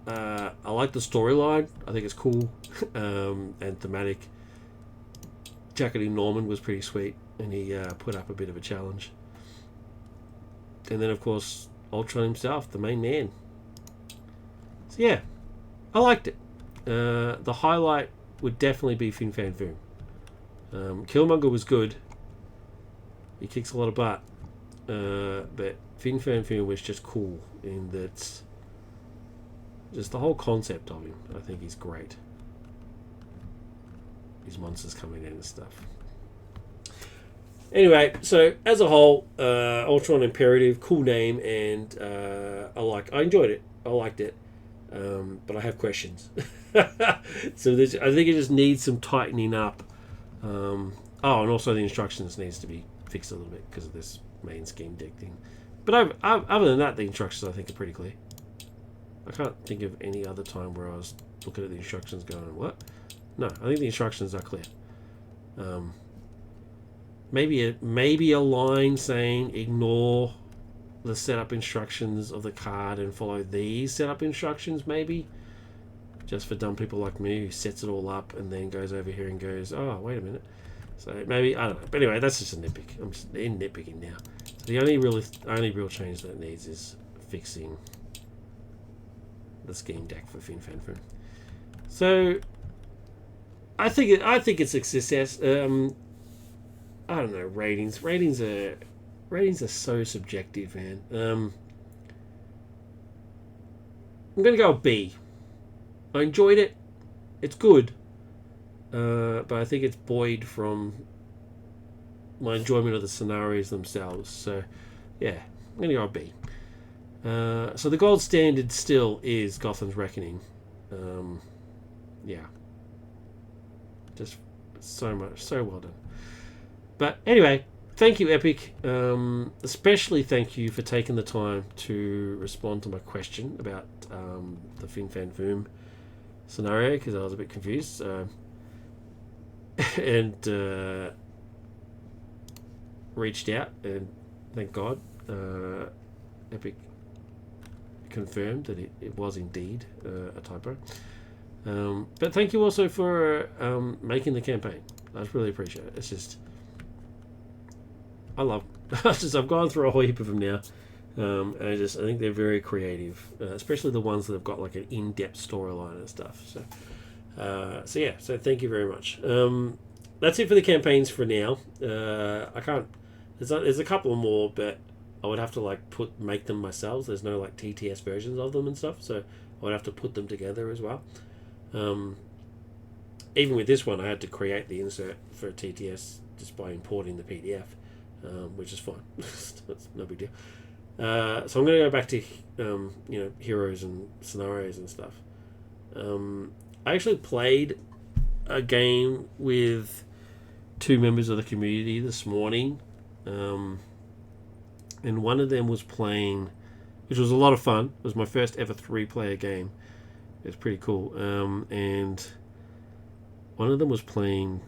I like the storyline. I think it's cool and thematic. Jackety Norman was pretty sweet, and he put up a bit of a challenge. And then, of course, Ultron himself, the main man. So yeah, I liked it. The highlight would definitely be Fin Fang Foom. Killmonger was good. He kicks a lot of butt. But Fin Fang Foom was just cool in that just the whole concept of him, I think he's great. His monsters coming in and stuff. Anyway, so as a whole, Ultron Imperative, cool name, and I enjoyed it. I liked it, but I have questions. So I think it just needs some tightening up. And also the instructions needs to be fixed a little bit because of this main scheme deck thing. But other than that, the instructions I think are pretty clear. I can't think of any other time where I was looking at the instructions going, what? No, I think the instructions are clear. Maybe a line saying ignore the setup instructions of the card and follow these setup instructions, maybe. Just for dumb people like me who sets it all up and then goes over here and goes, oh, wait a minute. So maybe, I don't know. But anyway, that's just a nitpick. I'm just nitpicking now. So the only real change that it needs is fixing the scheme deck for Fin Fang Foom. So I think it's a success. I don't know, ratings. Ratings are so subjective, man. I'm gonna go a B. I enjoyed it. It's good. But I think it's buoyed from my enjoyment of the scenarios themselves. So yeah, I'm gonna go a B. So the gold standard still is Gotham's Reckoning. Yeah. Just so well done. But anyway, thank you, Epic. Especially thank you for taking the time to respond to my question about the Fin Fang Foom scenario, because I was a bit confused. And reached out, and thank God, Epic confirmed that it was indeed a typo. But thank you also for making the campaign. I really appreciate it. It's just, I love I've gone through a whole heap of them now, and I think they're very creative, especially the ones that have got like an in-depth storyline and stuff. So yeah, so thank you very much. That's it for the campaigns for now. I can't. There's a couple more, but I would have to make them myself. There's no like TTS versions of them and stuff, so I would have to put them together as well. Even with this one, I had to create the insert for TTS just by importing the PDF, which is fine. That's no big deal. So I'm going to go back to heroes and scenarios and stuff. I actually played a game with two members of the community this morning, and one of them was playing, which was a lot of fun. It was my first ever 3-player game. It was pretty cool. And one of them was playing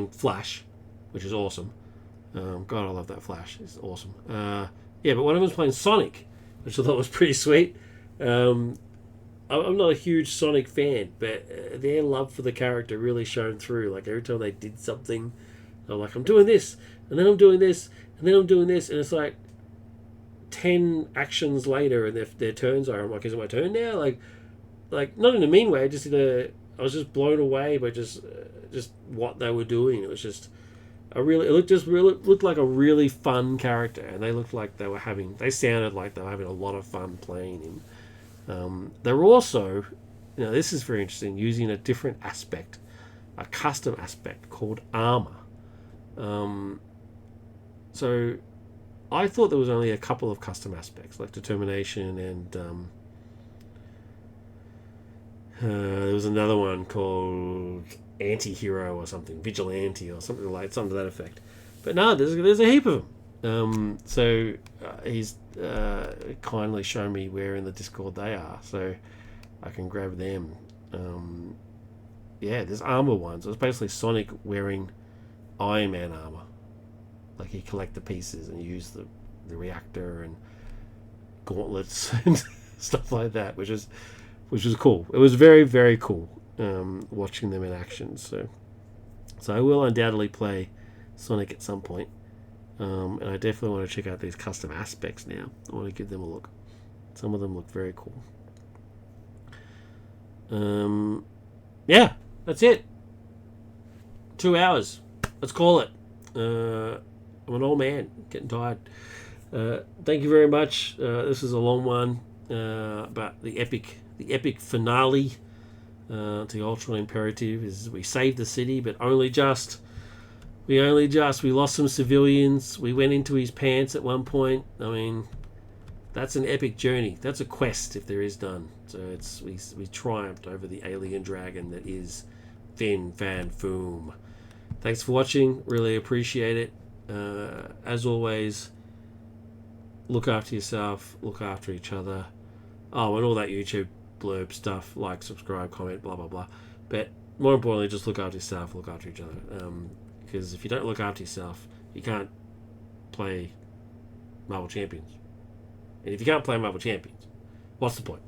Flash, which is awesome. God, I love that Flash. It's awesome. Yeah, but one of them was playing Sonic, which I thought was pretty sweet. I'm not a huge Sonic fan, but their love for the character really shone through. Like every time they did something, they're like, I'm doing this, and then I'm doing this, and then I'm doing this, and it's like 10 actions later, and their turns are. I'm like, is it my turn now? Like not in a mean way. I was just blown away by just what they were doing. It was just it looked like a really fun character, and they looked like they sounded like they were having a lot of fun playing him. They were also, this is very interesting, using a different aspect, a custom aspect called armor. So I thought there was only a couple of custom aspects, like determination, and there was another one called anti-hero or something, vigilante or something to that effect. But no, there's a heap of them. So he's kindly shown me where in the Discord they are, so I can grab them. Yeah, there's armor ones. It was basically Sonic wearing Iron Man armor. Like he collect the pieces and use the reactor and gauntlets stuff like that, which was cool. It was very, very cool watching them in action. So I will undoubtedly play Sonic at some point, and I definitely want to check out these custom aspects now. I want to give them a look. Some of them look very cool. Yeah, that's it. 2 hours. Let's call it. I'm an old man, getting tired. Thank you very much. This is a long one, but the epic finale to Ultron Imperative is we saved the city, but only just. We lost some civilians. We went into his pants at one point. I mean, that's an epic journey. That's a quest if there is none. So we triumphed over the alien dragon that is Fin Fang Foom. Thanks for watching. Really appreciate it. As always, look after yourself. Look after each other. Oh, and all that YouTube blurb stuff. Like, subscribe, comment, blah, blah, blah. But more importantly, just look after yourself. Look after each other. Because if you don't look after yourself, you can't play Marvel Champions. And if you can't play Marvel Champions, what's the point?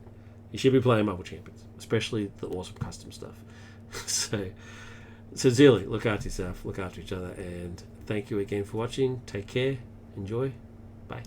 You should be playing Marvel Champions, especially the awesome custom stuff. So, sincerely, look after yourself, look after each other, and thank you again for watching. Take care, enjoy, bye.